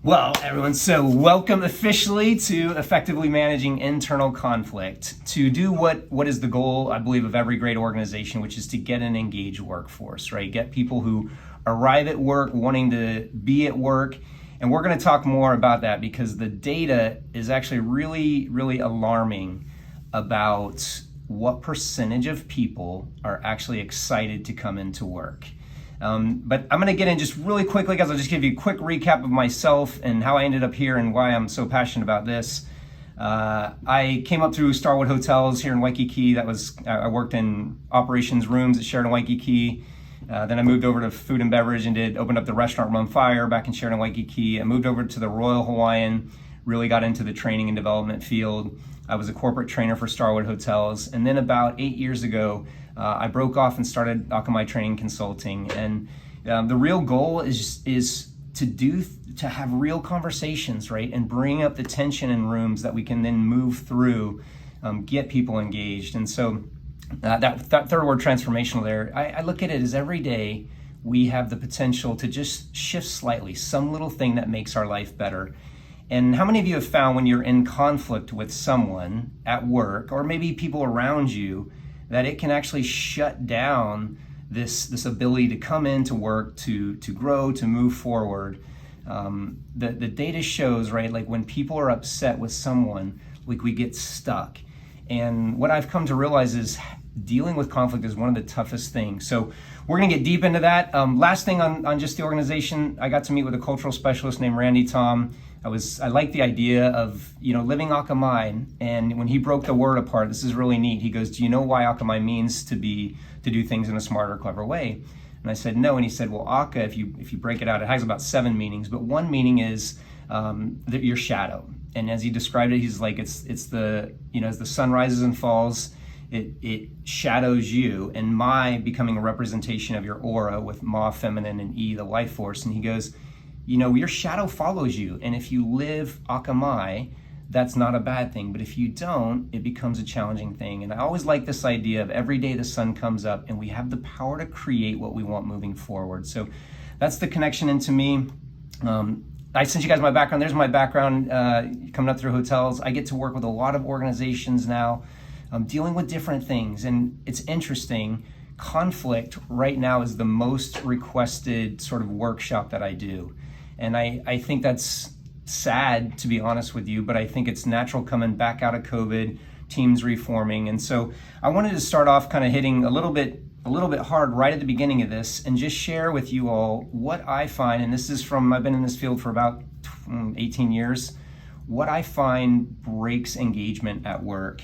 Well, everyone, so welcome officially to Effectively Managing Internal Conflict, to do what is the goal, I believe, of every great organization, which is to get an engaged workforce, right? Get people who arrive at work wanting to be at work. And we're going to talk more about that because the data is actually really alarming about what percentage of people are actually excited to come into work. But I'm going to get in just really quickly, guys. I'll just give you a quick recap of myself and how I ended up here and why I'm so passionate about this. I came up through Starwood Hotels here in Waikiki. I worked in operations rooms at Sheraton Waikiki. Then I moved over to food and beverage and opened up the restaurant Rum Fire back in Sheraton Waikiki. I moved over to the Royal Hawaiian, really got into the training and development field. I was a corporate trainer for Starwood Hotels. And then about 8 years ago, I broke off and started Akamai Training Consulting. And the real goal is to have real conversations, right? And bring up the tension in rooms that we can then move through, get people engaged. And so that third word, transformational there, I look at it as every day we have the potential to just shift slightly, some little thing that makes our life better. And how many of you have found when you're in conflict with someone at work or maybe people around you, that it can actually shut down this ability to come into work, to grow, to move forward? The data shows, right, like when people are upset with someone, like we get stuck. And what I've come to realize is dealing with conflict is one of the toughest things. So we're gonna get deep into that. Last thing on just the organization, I got to meet with a cultural specialist named Randy Tom. I like the idea of, living Akamai. And when he broke the word apart, this is really neat. He goes, do you know why Akamai means to do things in a smarter, clever way? And I said, no. And he said, well, Aka, if you break it out, it has about 7 meanings, but one meaning is your shadow. And as he described it, he's like, it's the, as the sun rises and falls, it shadows you, and Mai becoming a representation of your aura with Ma, feminine, and E, the life force. And he goes, your shadow follows you. And if you live Akamai, that's not a bad thing. But if you don't, it becomes a challenging thing. And I always like this idea of every day the sun comes up and we have the power to create what we want moving forward. So that's the connection into me. I sent you guys my background. There's my background coming up through hotels. I get to work with a lot of organizations now, dealing with different things. And it's interesting. Conflict right now is the most requested sort of workshop that I do. And I think that's sad, to be honest with you, but I think it's natural coming back out of COVID, teams reforming. And so I wanted to start off kind of hitting a little bit hard right at the beginning of this and just share with you all what I find, and this is I've been in this field for about 18 years, what I find breaks engagement at work.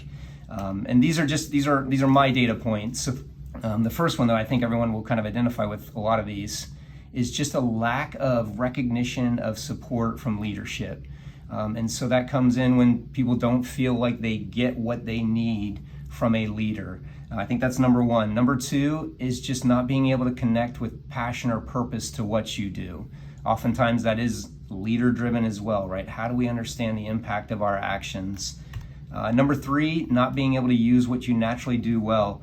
And these are my data points. So the first one that I think everyone will kind of identify with a lot of these is just a lack of recognition of support from leadership. And so that comes in when people don't feel like they get what they need from a leader. I think that's number one. Number two is just not being able to connect with passion or purpose to what you do. Oftentimes that is leader driven as well, right? How do we understand the impact of our actions? Number three, not being able to use what you naturally do well.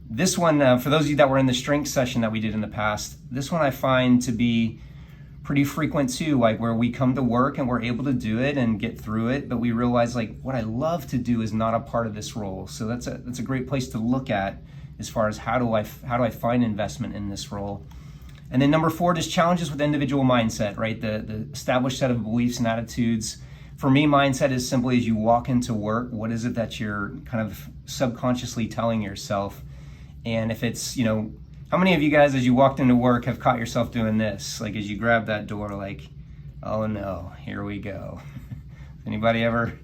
This one, for those of you that were in the strength session that we did in the past, this one I find to be pretty frequent too, like where we come to work and we're able to do it and get through it, but we realize like what I love to do is not a part of this role. So that's a great place to look at as far as how do I find investment in this role. And then number four, just challenges with individual mindset, right? The established set of beliefs and attitudes. For me, mindset is simply as you walk into work, what is it that you're kind of subconsciously telling yourself? And if it's, how many of you guys, as you walked into work, have caught yourself doing this? Like as you grab that door, like, oh no, here we go. Anybody ever?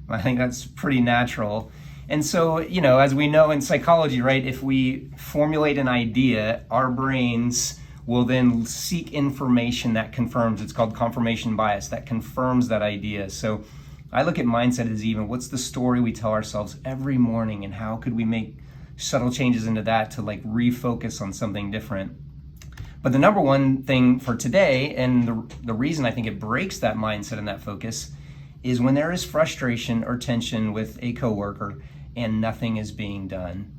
I think that's pretty natural. And so, as we know in psychology, right, if we formulate an idea, our brains will then seek information that confirms, it's called confirmation bias, that confirms that idea. So I look at mindset as even what's the story we tell ourselves every morning and how could we make subtle changes into that to like refocus on something different. But the number one thing for today, and the reason I think it breaks that mindset and that focus, is when there is frustration or tension with a coworker and nothing is being done.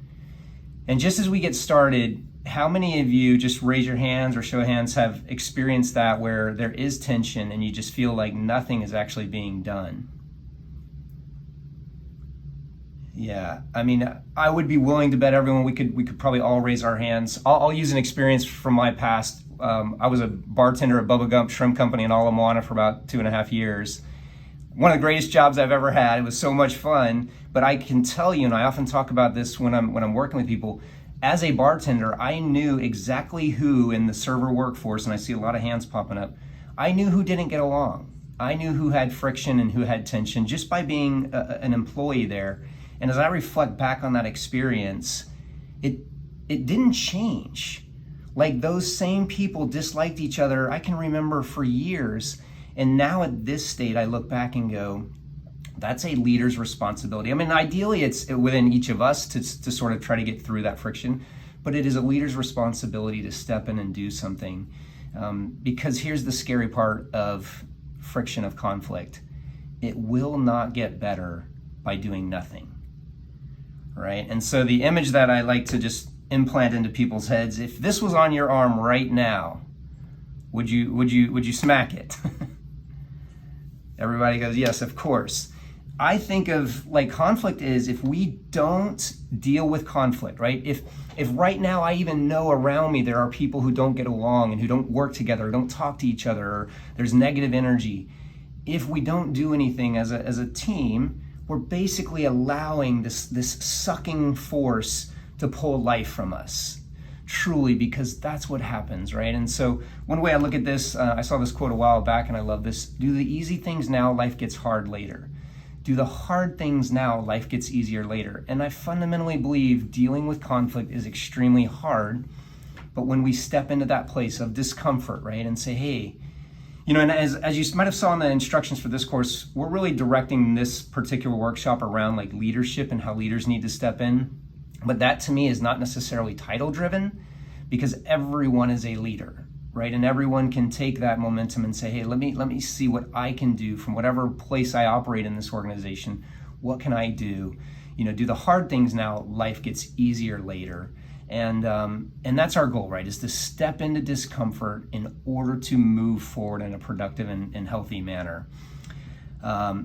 And just as we get started, how many of you, just raise your hands or show of hands, have experienced that where there is tension and you just feel like nothing is actually being done? Yeah, I mean, I would be willing to bet everyone we could probably all raise our hands. I'll use an experience from my past. I was a bartender at Bubba Gump Shrimp Company in Ala Moana for about 2.5 years. One of the greatest jobs I've ever had. It was so much fun. But I can tell you, and I often talk about this when I'm working with people, as a bartender, I knew exactly who in the server workforce, and I see a lot of hands popping up, I knew who didn't get along. I knew who had friction and who had tension just by being an employee there. And as I reflect back on that experience, it didn't change. Like, those same people disliked each other, I can remember for years. And now at this state, I look back and go, that's a leader's responsibility. I mean, ideally, it's within each of us to sort of try to get through that friction, but it is a leader's responsibility to step in and do something. Because here's the scary part of friction, of conflict. It will not get better by doing nothing, right? And so the image that I like to just implant into people's heads, if this was on your arm right now, would you smack it? Everybody goes, yes, of course. I think of, like, conflict is, if we don't deal with conflict, right? If right now I even know around me there are people who don't get along and who don't work together, or don't talk to each other, or there's negative energy. If we don't do anything as a team, we're basically allowing this sucking force to pull life from us, truly, because that's what happens, right? And so one way I look at this, I saw this quote a while back and I love this: do the easy things now, life gets hard later. Do the hard things now, life gets easier later. And I fundamentally believe dealing with conflict is extremely hard, but when we step into that place of discomfort, right, and say, hey, you know, and as you might have saw in the instructions for this course, we're really directing this particular workshop around, like, leadership and how leaders need to step in. But that, to me, is not necessarily title driven, because everyone is a leader, right? And everyone can take that momentum and say, hey, let me see what I can do from whatever place I operate in this organization. What can I do? You know, do the hard things now, life gets easier later. And that's our goal, right? Is to step into discomfort in order to move forward in a productive and healthy manner.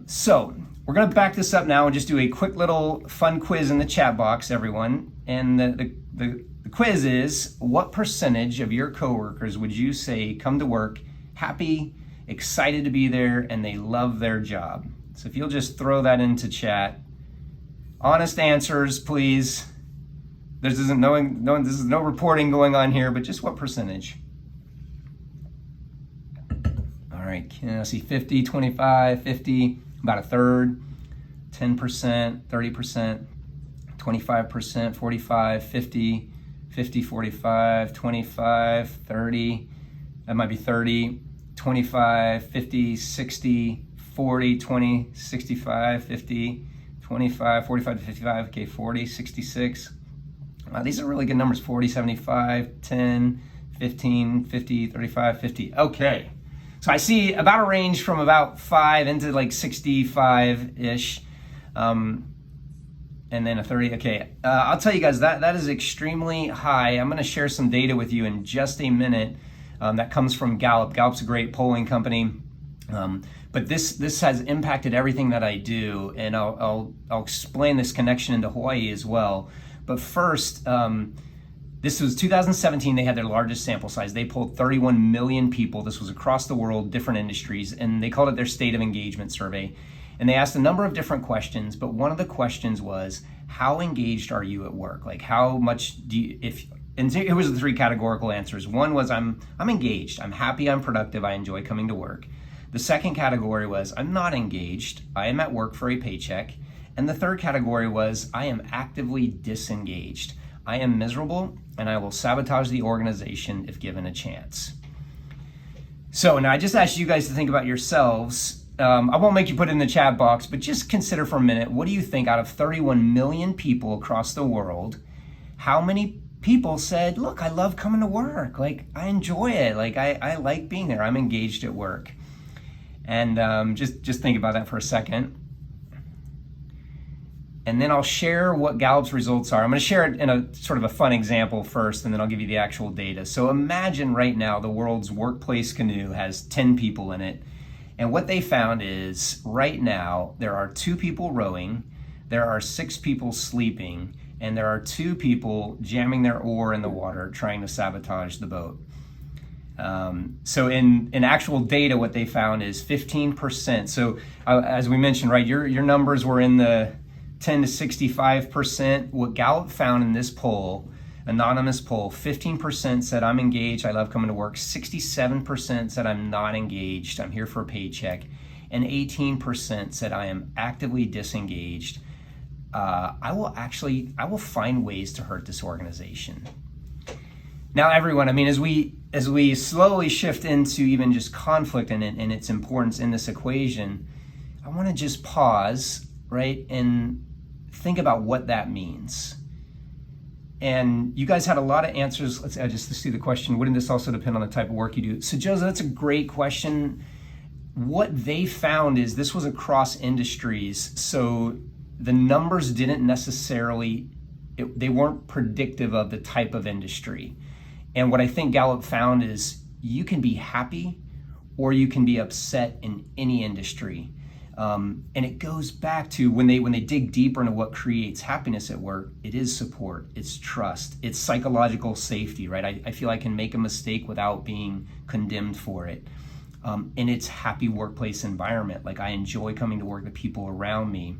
So we're going to back this up now and just do a quick little fun quiz in the chat box, everyone. And the quiz is, what percentage of your coworkers would you say come to work happy, excited to be there, and they love their job? So if you'll just throw that into chat. Honest answers, please. This is no reporting going on here, but just what percentage? All right, I see 50, 25, 50, about a third, 10%, 30%, 25%, 45, 50, 50, 45, 25, 30, that might be 30, 25, 50, 60, 40, 20, 65, 50, 25, 45 to 55, okay, 40, 66. These are really good numbers: 40, 75, 10, 15, 50, 35, 50. Okay, so I see about a range from about 5 into like 65-ish, and then a 30. Okay, I'll tell you guys, that is extremely high. I'm going to share some data with you in just a minute. That comes from Gallup. Gallup's a great polling company, but this has impacted everything that I do, and I'll explain this connection into Hawaii as well. But first, this was 2017. They had their largest sample size. They polled 31 million people. This was across the world, different industries, and they called it their State of Engagement Survey. And they asked a number of different questions, but one of the questions was, how engaged are you at work? Like, how much do you, and here was the 3 categorical answers. One was, I'm engaged, I'm happy, I'm productive, I enjoy coming to work. The second category was, I'm not engaged, I am at work for a paycheck. And the third category was, I am actively disengaged. I am miserable, and I will sabotage the organization if given a chance. So now I just asked you guys to think about yourselves. I won't make you put it in the chat box, but just consider for a minute, what do you think, out of 31 million people across the world, how many people said, look, I love coming to work. Like, I enjoy it. Like, I like being there. I'm engaged at work. And just think about that for a second. and then I'll share what Gallup's results are. I'm going to share it in a sort of a fun example first, and then I'll give you the actual data. So imagine right now the world's workplace canoe has 10 people in it. And what they found is right now there are 2 people rowing, there are 6 people sleeping, and there are 2 people jamming their oar in the water trying to sabotage the boat. So in actual data, what they found is 15%. So as we mentioned, right, your numbers were in the 10 to 65%. What Gallup found in this poll, anonymous poll, 15% said I'm engaged, I love coming to work. 67% said I'm not engaged, I'm here for a paycheck. And 18% said I am actively disengaged. I will find ways to hurt this organization. Now, everyone, I mean, as we slowly shift into even just conflict and its importance in this equation, I want to just pause, right, and think about what that means. And you guys had a lot of answers. Let's see the question. Wouldn't this also depend on the type of work you do? So, Joseph, that's a great question. What they found is this was across industries. So the numbers didn't necessarily, they weren't predictive of the type of industry. And what I think Gallup found is you can be happy or you can be upset in any industry. And it goes back to when they dig deeper into what creates happiness at work, it is support, it's trust, it's psychological safety, right? I feel I can make a mistake without being condemned for it. And it's happy workplace environment. Like I enjoy coming to work, the people around me.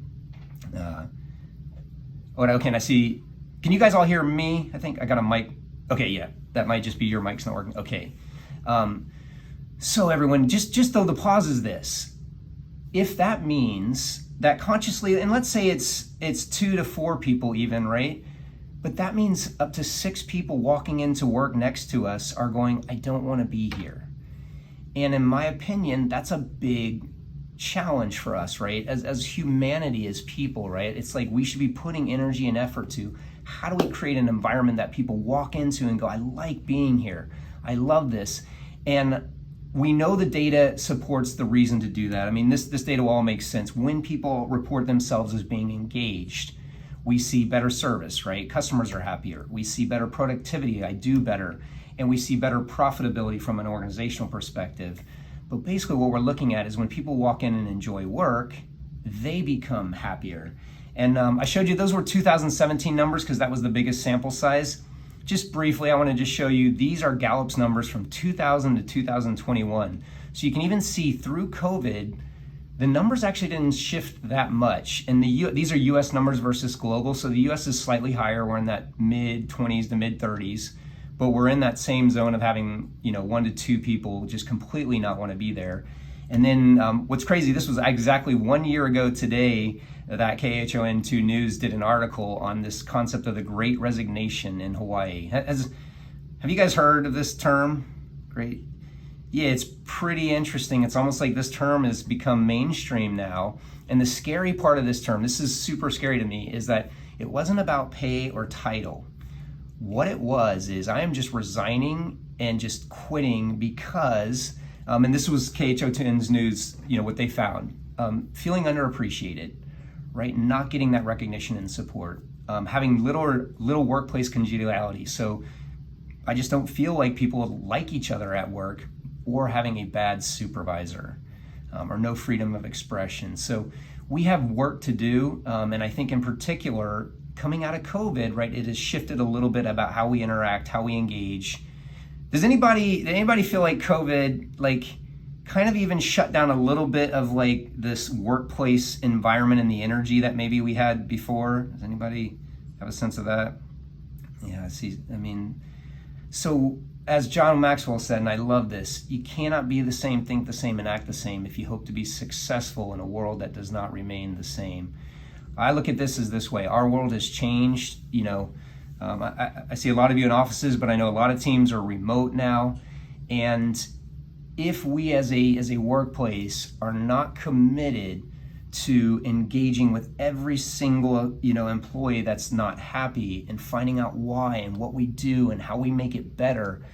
Okay, and I see, can you guys all hear me? I think I got a mic. Okay, yeah, that might just be your mic's not working. Okay. So everyone, just though the pause is this, if that means that consciously, and let's say it's 2 to 4 people even, right? But that means up to 6 people walking into work next to us are going, I don't want to be here. And in my opinion, that's a big challenge for us, right? As humanity, as people, right? It's like we should be putting energy and effort to how do we create an environment that people walk into and go, I like being here. I love this. And we know the data supports the reason to do that. I mean, this data all makes sense. When people report themselves as being engaged, we see better service, right? Customers are happier. We see better productivity, I do better. And we see better profitability from an organizational perspective. But basically what we're looking at is when people walk in and enjoy work, they become happier. And I showed you those were 2017 numbers because that was the biggest sample size. Just briefly, I want to just show you, these are Gallup's numbers from 2000 to 2021. So you can even see through COVID, the numbers actually didn't shift that much. And these are US numbers versus global. So the US is slightly higher. We're in that mid 20s to mid 30s, but we're in that same zone of having 1 to 2 people just completely not want to be there. And then what's crazy, this was exactly 1 year ago today that KHON2 News did an article on this concept of the Great Resignation in Hawaii. Have you guys heard of this term? Great. Yeah, it's pretty interesting. It's almost like this term has become mainstream now. And the scary part of this term, this is super scary to me, is that it wasn't about pay or title. What it was is I am just resigning and just quitting because, and this was KHON2 News, what they found, feeling underappreciated, right? Not getting that recognition and support, having little workplace congeniality. So I just don't feel like people like each other at work, or having a bad supervisor, or no freedom of expression. So we have work to do, and I think in particular, coming out of COVID, right, it has shifted a little bit about how we interact, how we engage. Did anybody feel like COVID, kind of even shut down a little bit of this workplace environment and the energy that maybe we had before? Does anybody have a sense of that? Yeah, so as John Maxwell said, and I love this, you cannot be the same, think the same, and act the same if you hope to be successful in a world that does not remain the same. I look at this as this way. Our world has changed. I see a lot of you in offices, but I know a lot of teams are remote now. And if we as a workplace are not committed to engaging with every single employee that's not happy and finding out why and what we do and how we make it better,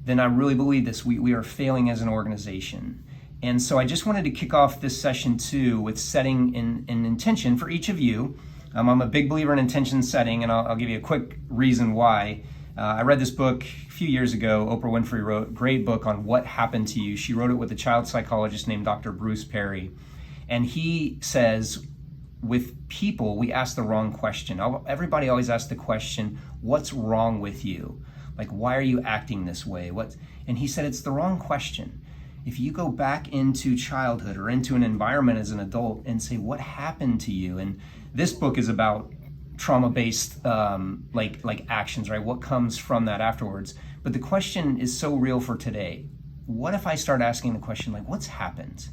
then I really believe this. We are failing as an organization. And so I just wanted to kick off this session too with setting an intention for each of you I'm a big believer in intention setting, and I'll give you a quick reason why. I read this book a few years ago. Oprah Winfrey wrote a great book on what happened to you. She wrote it with a child psychologist named Dr. Bruce Perry. And he says, with people, we ask the wrong question. Everybody always asks the question, what's wrong with you? Like, why are you acting this way? And he said, it's the wrong question. If you go back into childhood or into an environment as an adult and say, what happened to you? And this book is about trauma-based like actions, right? What comes from that afterwards? But the question is so real for today. What if I start asking the question, like, what's happened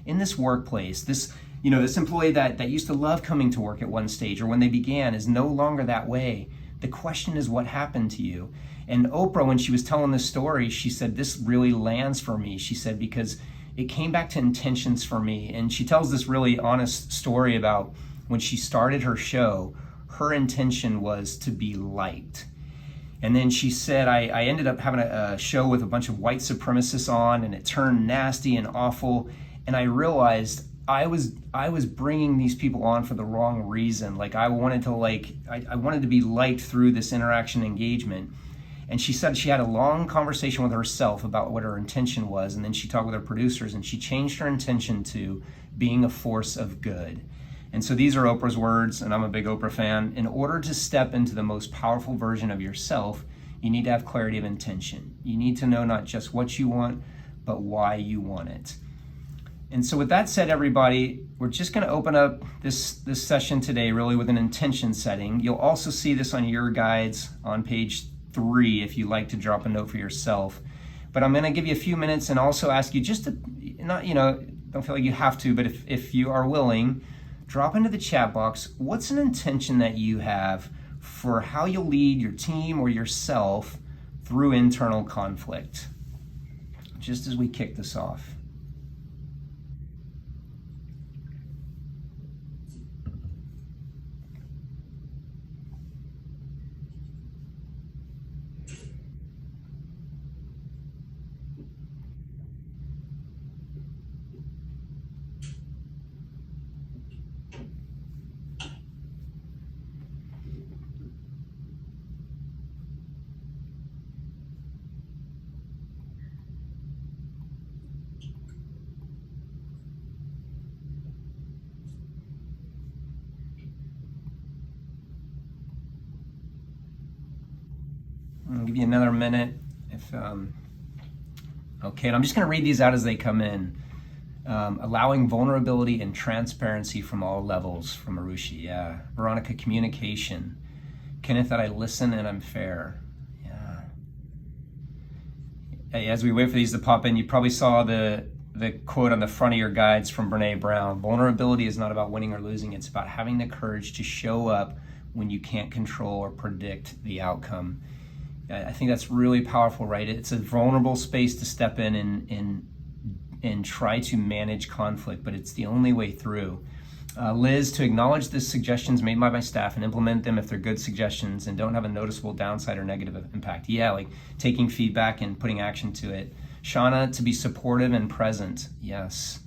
in this workplace? This employee that used to love coming to work at one stage or when they began is no longer that way. The question is, what happened to you? And Oprah, when she was telling this story, she said, this really lands for me. She said, because it came back to intentions for me. And she tells this really honest story about when she started her show, her intention was to be liked. And then she said, I ended up having a show with a bunch of white supremacists on, and it turned nasty and awful. And I realized I was bringing these people on for the wrong reason. Like, I wanted to be liked through this interaction engagement. And she said she had a long conversation with herself about what her intention was, and then she talked with her producers, and she changed her intention to being a force of good. And so these are Oprah's words, and I'm a big Oprah fan. In order to step into the most powerful version of yourself, you need to have clarity of intention. You need to know not just what you want, but why you want it. And so with that said, everybody, we're just going to open up this session today really with an intention setting. You'll also see this on your guides on page 3 if you like to drop a note for yourself. But I'm going to give you a few minutes and also ask you just to, don't feel like you have to, but if you are willing, drop into the chat box, what's an intention that you have for how you'll lead your team or yourself through internal conflict? Just as we kick this off. I'll give you another minute. Okay, and I'm just going to read these out as they come in. Allowing vulnerability and transparency from all levels, from Marushi. Yeah. Veronica, communication. Kenneth, that I listen and I'm fair. Yeah. Hey, as we wait for these to pop in, you probably saw the quote on the front of your guides from Brene Brown. Vulnerability is not about winning or losing. It's about having the courage to show up when you can't control or predict the outcome. I think that's really powerful, right? It's a vulnerable space to step in and try to manage conflict, but it's the only way through. Liz, to acknowledge the suggestions made by my staff and implement them if they're good suggestions and don't have a noticeable downside or negative impact. Yeah, like taking feedback and putting action to it. Shauna, to be supportive and present. Yes.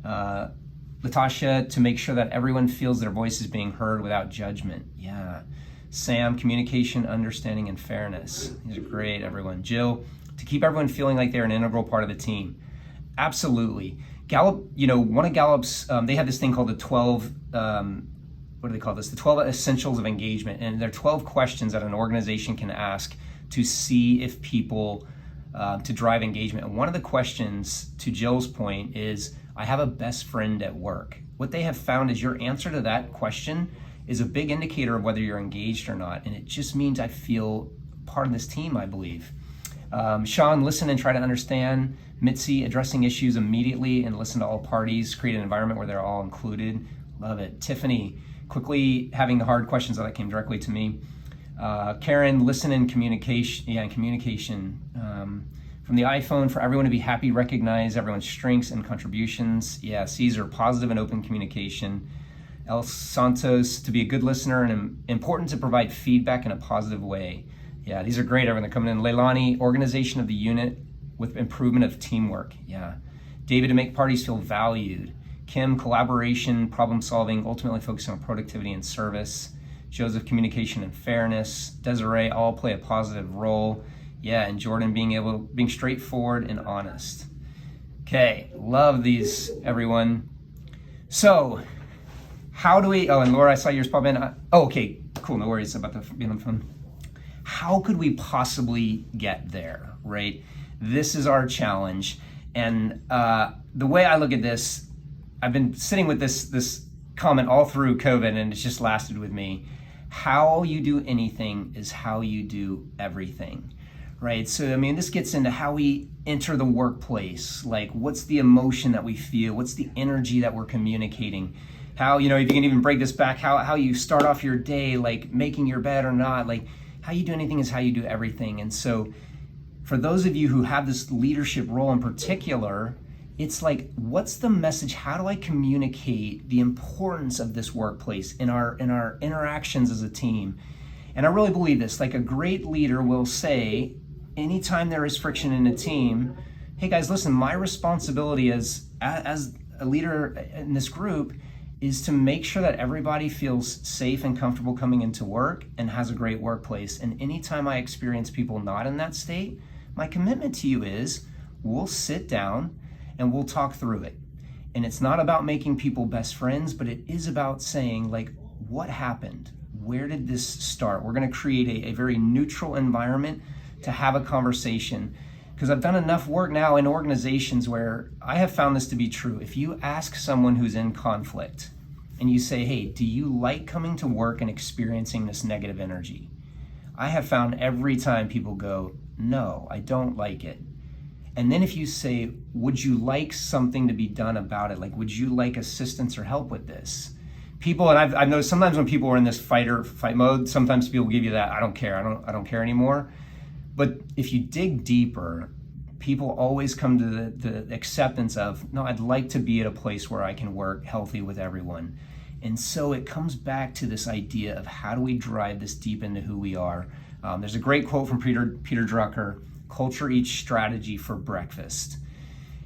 Latasha, to make sure that everyone feels their voice is being heard without judgment. Yeah. Sam, communication, understanding, and fairness. These are great, everyone. Jill, to keep everyone feeling like they're an integral part of the team. Absolutely. Gallup, one of Gallup's, they have this thing called the 12, what do they call this? The 12 essentials of engagement. And there are 12 questions that an organization can ask to see if people, to drive engagement. And one of the questions, to Jill's point, is, I have a best friend at work. What they have found is your answer to that question is a big indicator of whether you're engaged or not. And it just means I feel part of this team, I believe. Sean, listen and try to understand. Mitzi, addressing issues immediately and listen to all parties, create an environment where they're all included. Love it. Tiffany, quickly having the hard questions that came directly to me. Karen, listen and communication. Yeah, and communication. From the iPhone, for everyone to be happy, recognize everyone's strengths and contributions. Yeah, Caesar, positive and open communication. El Santos, to be a good listener and important to provide feedback in a positive way. Yeah, these are great, everyone. They're coming in. Leilani, organization of the unit with improvement of teamwork. Yeah. David, to make parties feel valued. Kim, collaboration, problem solving, ultimately focusing on productivity and service. Joseph, communication and fairness. Desiree, all play a positive role. Yeah, and Jordan, being straightforward and honest. Okay, love these, everyone. So, how do we, and Laura, I saw yours pop in. Okay, cool, no worries about being on the phone. How could we possibly get there, right? This is our challenge. And the way I look at this, I've been sitting with this comment all through COVID, and it's just lasted with me. How you do anything is how you do everything, right? So, I mean, this gets into how we enter the workplace. Like, what's the emotion that we feel? What's the energy that we're communicating? How, if you can even break this back, how you start off your day, like making your bed or not, like how you do anything is how you do everything. And so for those of you who have this leadership role in particular, it's like, what's the message? How do I communicate the importance of this workplace in our interactions as a team? And I really believe this, like a great leader will say, anytime there is friction in a team, hey guys, listen, my responsibility as a leader in this group is to make sure that everybody feels safe and comfortable coming into work and has a great workplace. And anytime I experience people not in that state, my commitment to you is we'll sit down and we'll talk through it. And it's not about making people best friends, but it is about saying, like, what happened? Where did this start? We're gonna create a very neutral environment to have a conversation. Because I've done enough work now in organizations where I have found this to be true. If you ask someone who's in conflict and you say, hey, do you like coming to work and experiencing this negative energy? I have found every time people go, no, I don't like it. And then if you say, would you like something to be done about it? Like, would you like assistance or help with this? People, and I've noticed sometimes when people are in this fight mode, sometimes people give you that, I don't care, I don't care anymore. But if you dig deeper, people always come to the acceptance of, no, I'd like to be at a place where I can work healthy with everyone. And so it comes back to this idea of how do we drive this deep into who we are. There's a great quote from Peter Drucker, culture eats strategy for breakfast.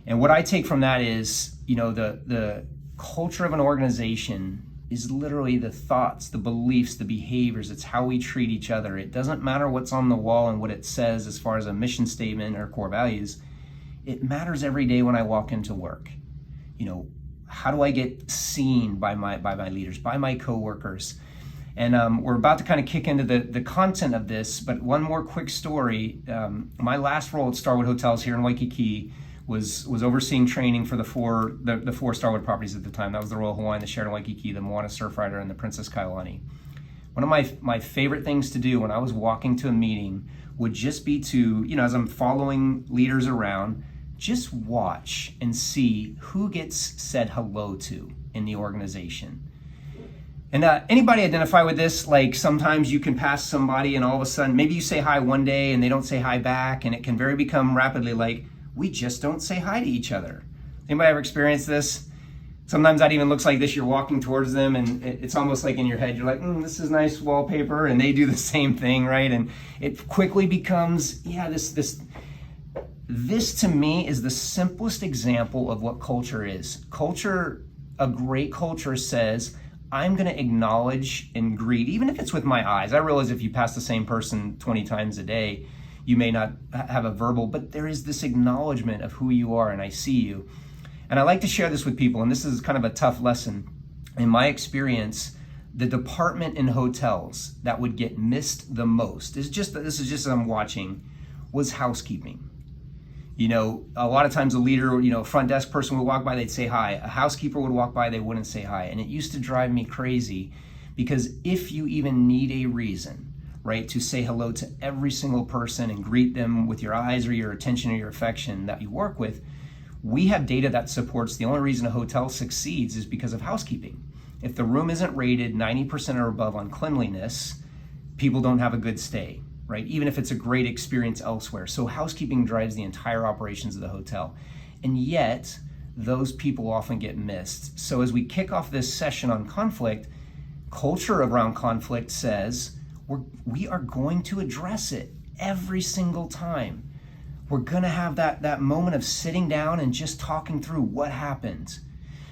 And what I take from that is, the culture of an organization is literally the thoughts, the beliefs, the behaviors. It's how we treat each other. It doesn't matter what's on the wall and what it says as far as a mission statement or core values. It matters every day when I walk into work. How do I get seen by my leaders, by my coworkers? And we're about to kind of kick into the content of this, but one more quick story. My last role at Starwood Hotels here in Waikiki was overseeing training for the four Starwood properties at the time. That was the Royal Hawaiian, the Sheraton Waikiki, the Moana Surfrider, and the Princess Kailani. One of my favorite things to do when I was walking to a meeting would just be to, as I'm following leaders around, just watch and see who gets said hello to in the organization. And anybody identify with this? Like, sometimes you can pass somebody and all of a sudden, maybe you say hi one day and they don't say hi back, and it can become rapidly like, we just don't say hi to each other. Anybody ever experienced this? Sometimes that even looks like this. You're walking towards them and it's almost like in your head, you're like, this is nice wallpaper. And they do the same thing, right? And it quickly becomes, this to me is the simplest example of what culture is. Culture, a great culture says, I'm gonna acknowledge and greet, even if it's with my eyes. I realize if you pass the same person 20 times a day, you may not have a verbal, but there is this acknowledgement of who you are and I see you. And I like to share this with people, and this is kind of a tough lesson. In my experience, the department in hotels that would get missed the most, this is just as I'm watching, was housekeeping. A lot of times a leader, front desk person would walk by, they'd say hi. A housekeeper would walk by, they wouldn't say hi. And it used to drive me crazy, because if you even need a reason, right, to say hello to every single person and greet them with your eyes or your attention or your affection that you work with, we have data that supports the only reason a hotel succeeds is because of housekeeping. If the room isn't rated 90% or above on cleanliness, people don't have a good stay, right? Even if it's a great experience elsewhere. So housekeeping drives the entire operations of the hotel. And yet, those people often get missed. So as we kick off this session on conflict, culture around conflict says, we are going to address it every single time. We're gonna have that moment of sitting down and just talking through what happened.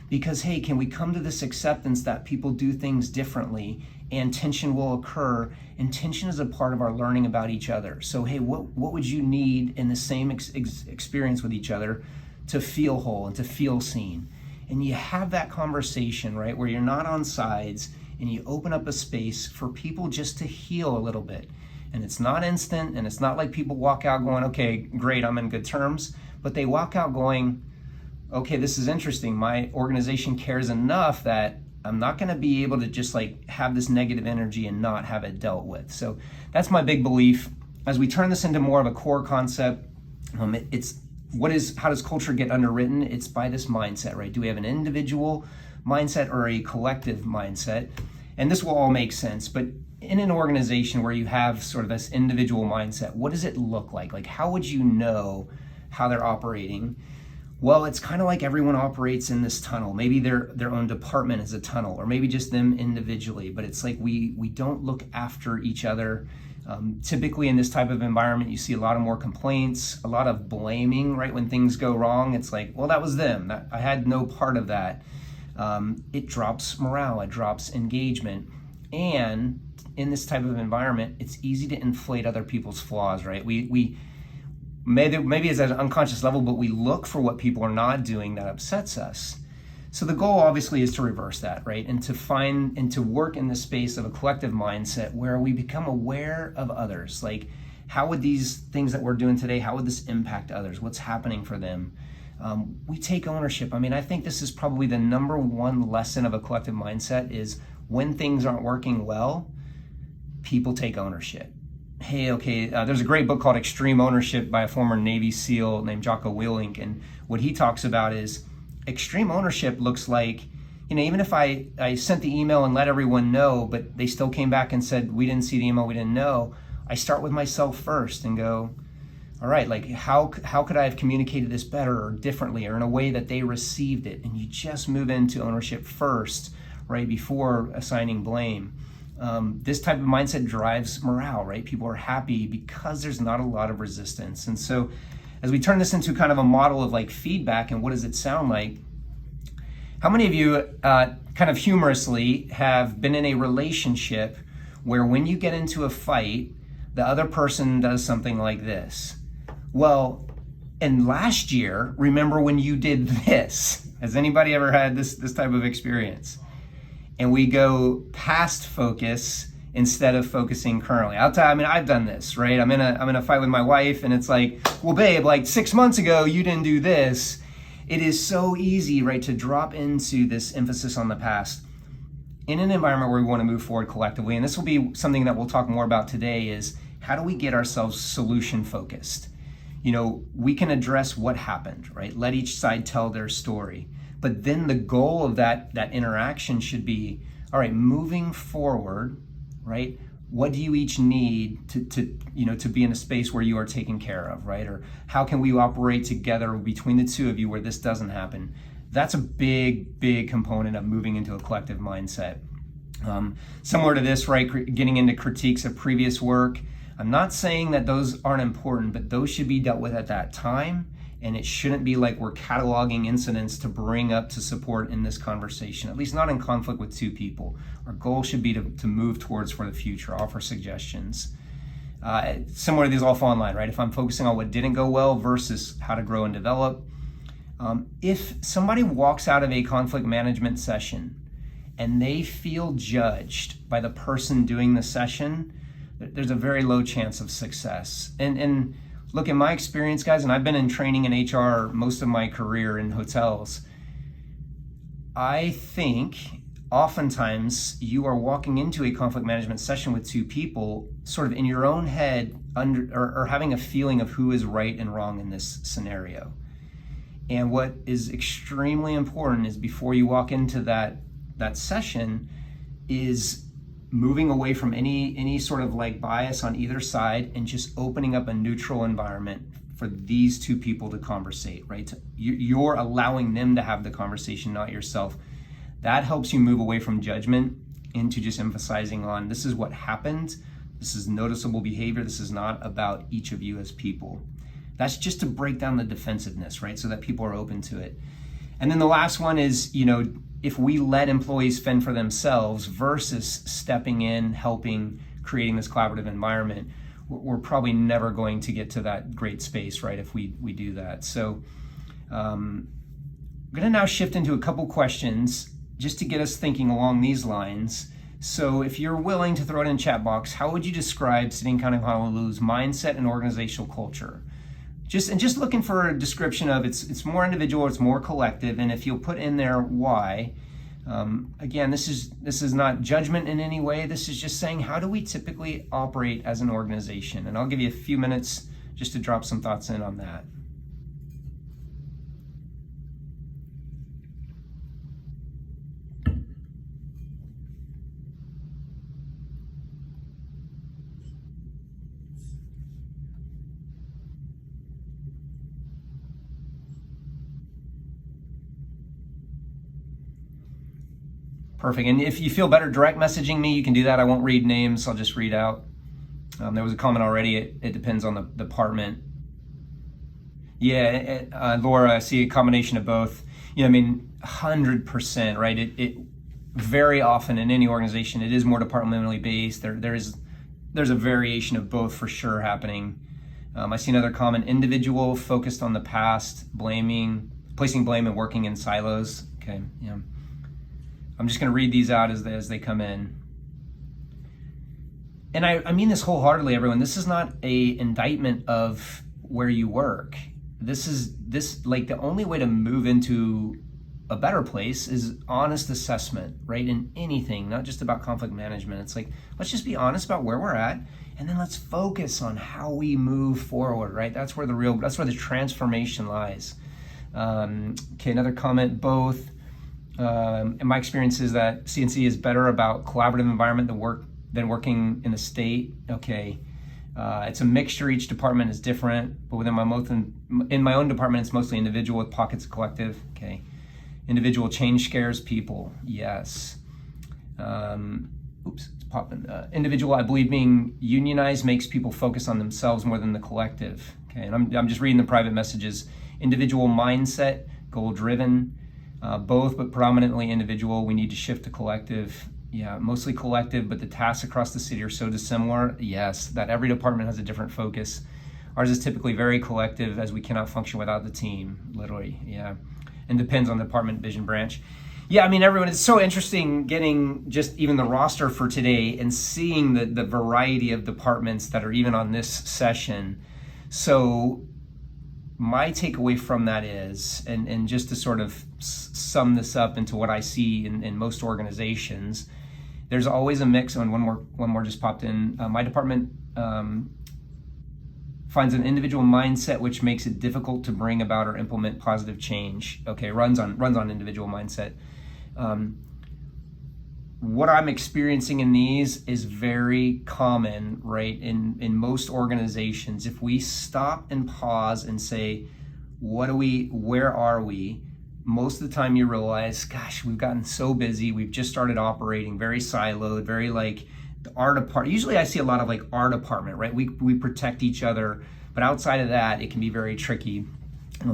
Because, hey, can we come to this acceptance that people do things differently and tension will occur, and tension is a part of our learning about each other. So, hey, what would you need in the same experience with each other to feel whole and to feel seen? And you have that conversation, right, where you're not on sides, and you open up a space for people just to heal a little bit. And it's not instant, and it's not like people walk out going, okay, great, I'm in good terms, but they walk out going, okay, this is interesting. My organization cares enough that I'm not going to be able to just like have this negative energy and not have it dealt with. So that's my big belief. As we turn this into more of a core concept, how does culture get underwritten? It's by this mindset, right? Do we have an individual mindset or a collective mindset? And this will all make sense, but in an organization where you have sort of this individual mindset, what does it look like? Like, how would you know how they're operating? Well, it's kind of like everyone operates in this tunnel. Maybe their own department is a tunnel, or maybe just them individually, but it's like we don't look after each other. Typically in this type of environment, you see a lot of more complaints, a lot of blaming, right? When things go wrong, it's like, well, that was them. I had no part of that. It drops morale, it drops engagement. And in this type of environment, it's easy to inflate other people's flaws, right? We maybe it's at an unconscious level, but we look for what people are not doing that upsets us. So the goal obviously is to reverse that, right? And to find and to work in the space of a collective mindset where we become aware of others. Like, how would these things that we're doing today, how would this impact others? What's happening for them? We take ownership. I mean, I think this is probably the number one lesson of a collective mindset is when things aren't working well, people take ownership. Hey, okay, there's a great book called Extreme Ownership by a former Navy SEAL named Jocko Willink, and what he talks about is extreme ownership looks like, even if I sent the email and let everyone know, but they still came back and said, we didn't see the email, we didn't know, I start with myself first and go, all right, like how could I have communicated this better or differently or in a way that they received it? And you just move into ownership first, right, before assigning blame. This type of mindset drives morale, right? People are happy because there's not a lot of resistance. And so as we turn this into kind of a model of like feedback and what does it sound like, how many of you kind of humorously have been in a relationship where when you get into a fight, the other person does something like this? Well, and last year, remember when you did this? Has anybody ever had this type of experience? And we go past focus instead of focusing currently. I'll tell you, I mean, I've done this, right? I'm in a fight with my wife and it's like, well, babe, like 6 months ago, you didn't do this. It is so easy, right, to drop into this emphasis on the past in an environment where we want to move forward collectively. And this will be something that we'll talk more about today is how do we get ourselves solution focused? We can address what happened, right? Let each side tell their story. But then the goal of that interaction should be, all right, moving forward, right? What do you each need to be in a space where you are taken care of, right? Or how can we operate together between the two of you where this doesn't happen? That's a big, big component of moving into a collective mindset. Similar to this, right? Getting into critiques of previous work. I'm not saying that those aren't important, but those should be dealt with at that time. And it shouldn't be like we're cataloging incidents to bring up to support in this conversation, at least not in conflict with two people. Our goal should be to move towards for the future, offer suggestions. Similar to these all fall in line, right? If I'm focusing on what didn't go well versus how to grow and develop. If somebody walks out of a conflict management session and they feel judged by the person doing the session, there's a very low chance of success. And look, in my experience, guys, and I've been in training in HR most of my career in hotels, I think oftentimes you are walking into a conflict management session with two people sort of in your own head or having a feeling of who is right and wrong in this scenario. And what is extremely important is before you walk into that session is moving away from any sort of like bias on either side and just opening up a neutral environment for these two people to conversate, right? You're allowing them to have the conversation, not yourself. That helps you move away from judgment into just emphasizing on this is what happened. This is noticeable behavior. This is not about each of you as people. That's just to break down the defensiveness, right? So that people are open to it. And then the last one is, if we let employees fend for themselves versus stepping in, helping, creating this collaborative environment, we're probably never going to get to that great space, right, if we do that. So I'm going to now shift into a couple questions just to get us thinking along these lines. So if you're willing to throw it in the chat box, how would you describe City and County of Honolulu's mindset and organizational culture? Just looking for a description of it's more individual, it's more collective, and if you'll put in there why. Again, this is not judgment in any way. This is just saying, how do we typically operate as an organization? And I'll give you a few minutes just to drop some thoughts in on that. Perfect. And if you feel better direct messaging me, you can do that. I won't read names. I'll just read out. There was a comment already. It depends on the department. Yeah, Laura, I see a combination of both. 100%, right? It very often in any organization, it is more departmentally based. There's a variation of both for sure happening. I see another comment: individual, focused on the past, placing blame and working in silos. Okay, yeah. I'm just going to read these out as they come in. And I mean this wholeheartedly, everyone. This is not a indictment of where you work. The only way to move into a better place is honest assessment, right? In anything, not just about conflict management. It's like, let's just be honest about where we're at, and then let's focus on how we move forward, right? That's where the transformation lies. Okay, another comment, both. And my experience is that CNC is better about collaborative environment than working in the state. Okay, it's a mixture. Each department is different, but in my own department, it's mostly individual with pockets of collective. Okay, individual change scares people. Yes. It's popping. Individual, I believe, being unionized makes people focus on themselves more than the collective. Okay, and I'm just reading the private messages. Individual mindset, goal driven. Both, but predominantly individual. We need to shift to collective. Yeah, mostly collective, but the tasks across the city are so dissimilar. Yes, that every department has a different focus. Ours is typically very collective, as we cannot function without the team, literally. Yeah, and depends on the department, division, branch. Yeah, everyone, it's so interesting getting just even the roster for today and seeing the variety of departments that are even on this session. So my takeaway from that is, and just to sort of sum this up into what I see in most organizations, there's always a mix. And one more just popped in. My department finds an individual mindset which makes it difficult to bring about or implement positive change. Okay, runs on individual mindset. What I'm experiencing in these is very common, right? In most organizations, if we stop and pause and say, where are we? Most of the time you realize, gosh, we've gotten so busy. We've just started operating very siloed, very our department. Usually I see a lot of our department, right? We protect each other, but outside of that, it can be very tricky.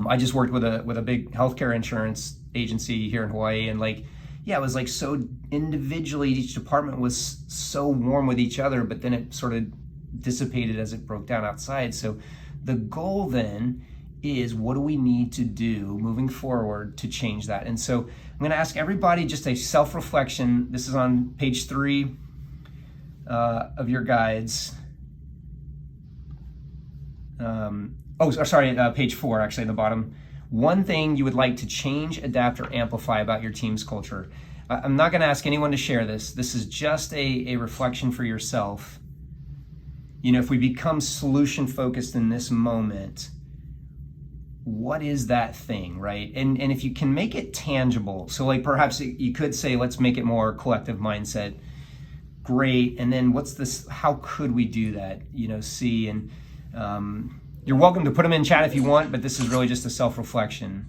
I just worked with a big healthcare insurance agency here in Hawaii, and it was so individually, each department was so warm with each other, but then it sort of dissipated as it broke down outside. So the goal then is, what do we need to do moving forward to change that? And so I'm going to ask everybody just a self-reflection. This is on page 3 of your guides. Page 4, actually, at the bottom. One thing you would like to change, adapt, or amplify about your team's culture. I'm not going to ask anyone to share this. This is just a reflection for yourself. If we become solution focused in this moment, what is that thing, right? And if you can make it tangible, so perhaps you could say, let's make it more collective mindset. Great. And then how could we do that? See, and you're welcome to put them in chat if you want, but this is really just a self-reflection.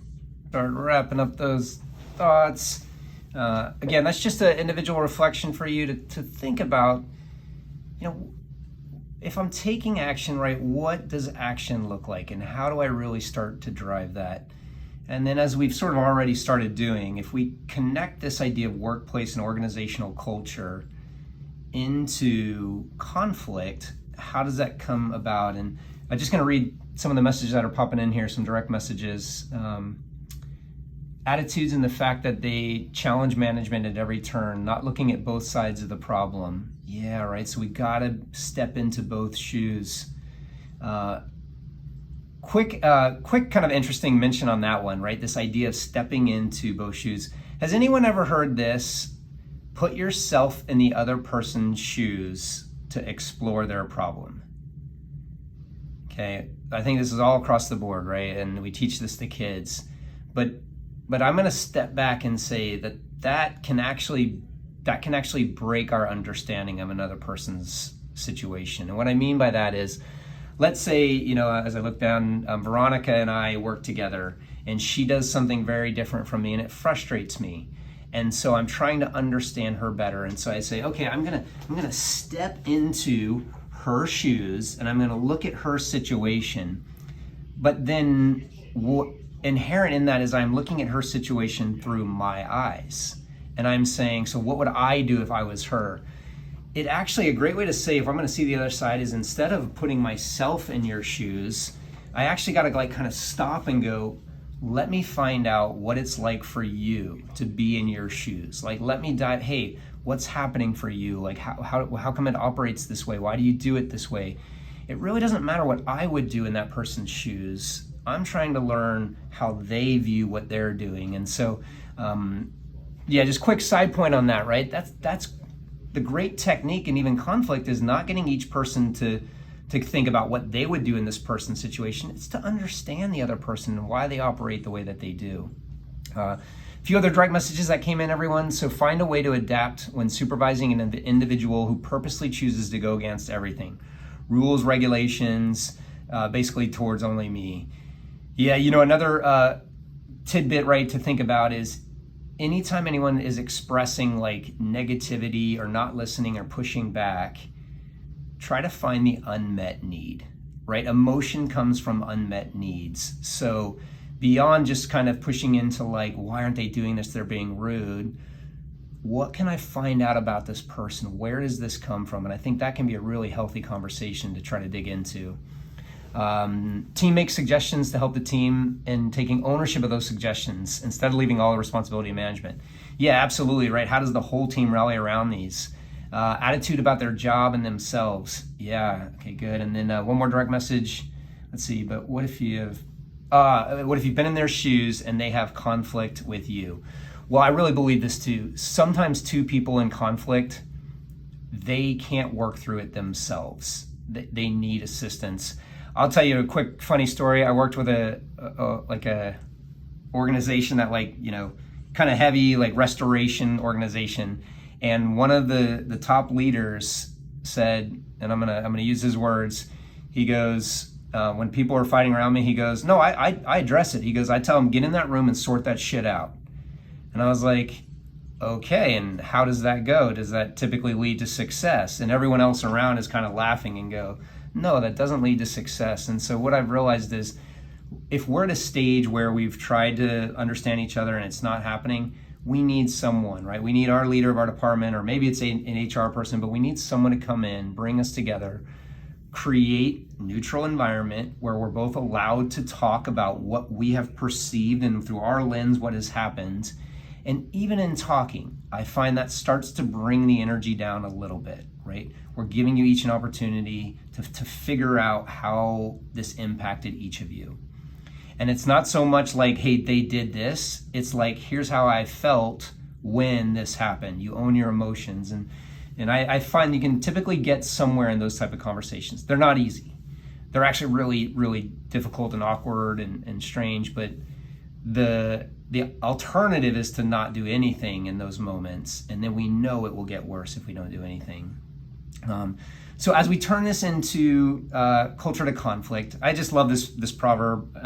Start wrapping up those thoughts. Again, that's just an individual reflection for you to think about, if I'm taking action, right, what does action look like, and how do I really start to drive that? And then, as we've sort of already started doing, if we connect this idea of workplace and organizational culture into conflict, how does that come about? And I'm just going to read some of the messages that are popping in here, some direct messages. Attitudes and the fact that they challenge management at every turn, not looking at both sides of the problem. Yeah, right. So we got to step into both shoes. Quick kind of interesting mention on that one, right? This idea of stepping into both shoes. Has anyone ever heard this? Put yourself in the other person's shoes to explore their problem. Okay, I think this is all across the board, right? And we teach this to kids. But I'm going to step back and say that can actually break our understanding of another person's situation. And what I mean by that is, let's say, as I look down, Veronica and I work together, and she does something very different from me, and it frustrates me. And so I'm trying to understand her better. And so I say, okay, I'm gonna step into her shoes, and I'm gonna look at her situation. But then inherent in that is I'm looking at her situation through my eyes. And I'm saying, so what would I do if I was her? It actually, a great way to say, if I'm going to see the other side, is instead of putting myself in your shoes, I actually got to kind of stop and go, let me find out what it's like for you to be in your shoes. Let me dive, hey, what's happening for you? How come it operates this way? Why do you do it this way? It really doesn't matter what I would do in that person's shoes. I'm trying to learn how they view what they're doing. And so, just quick side point on that, right? That's the great technique in even conflict, is not getting each person to think about what they would do in this person's situation. It's to understand the other person and why they operate the way that they do. A few other direct messages that came in, everyone. So find a way to adapt when supervising an individual who purposely chooses to go against everything. Rules, regulations, basically towards only me. Yeah, another tidbit, right, to think about is anytime anyone is expressing negativity or not listening or pushing back, try to find the unmet need, right? Emotion comes from unmet needs. So beyond just kind of pushing into why aren't they doing this? They're being rude. What can I find out about this person? Where does this come from? And I think that can be a really healthy conversation to try to dig into. Team makes suggestions to help the team in taking ownership of those suggestions instead of leaving all the responsibility of management. Yeah, absolutely, right? How does the whole team rally around these? Attitude about their job and themselves. Yeah, okay, good. And then one more direct message. Let's see, but what if you've been in their shoes and they have conflict with you? Well, I really believe this too. Sometimes two people in conflict, they can't work through it themselves. They need assistance. I'll tell you a quick funny story. I worked with a organization that kind of heavy restoration organization, and one of the top leaders said, and I'm gonna use his words. He goes, when people are fighting around me, he goes, no, I address it. He goes, I tell them, get in that room and sort that shit out. And I was like, okay, and how does that go? Does that typically lead to success? And everyone else around is kind of laughing and go, no, that doesn't lead to success. And so what I've realized is, if we're at a stage where we've tried to understand each other and it's not happening, we need someone, right? We need our leader of our department, or maybe it's an HR person, but we need someone to come in, bring us together, create neutral environment where we're both allowed to talk about what we have perceived and through our lens what has happened. And even in talking, I find that starts to bring the energy down a little bit, right? We're giving you each an opportunity to figure out how this impacted each of you. And it's not so much hey, they did this. It's here's how I felt when this happened. You own your emotions. And I find you can typically get somewhere in those type of conversations. They're not easy. They're actually really, really difficult and awkward and strange, but the alternative is to not do anything in those moments, and then we know it will get worse if we don't do anything. So as we turn this into culture to conflict, I just love this proverb.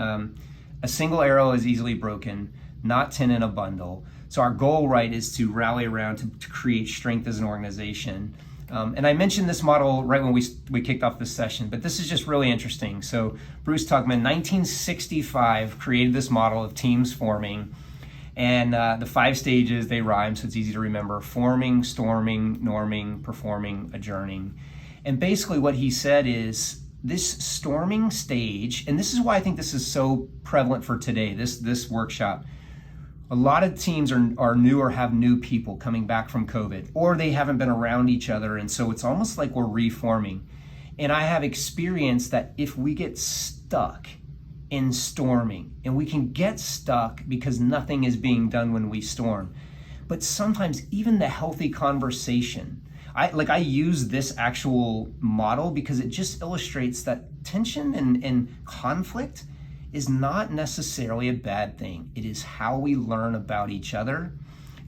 A single arrow is easily broken, not 10 in a bundle. So our goal, right, is to rally around to create strength as an organization. And I mentioned this model right when we kicked off this session, but this is just really interesting. So Bruce Tuckman, 1965, created this model of teams forming. And the 5 stages, they rhyme, so it's easy to remember: forming, storming, norming, performing, adjourning. And basically what he said is this storming stage, and this is why I think this is so prevalent for today, this workshop. A lot of teams are new or have new people coming back from COVID, or they haven't been around each other, and so it's almost like we're reforming. And I have experienced that if we get stuck in storming, and we can get stuck because nothing is being done when we storm, but sometimes even the healthy conversation, I use this actual model because it just illustrates that tension and conflict is not necessarily a bad thing. It is how we learn about each other,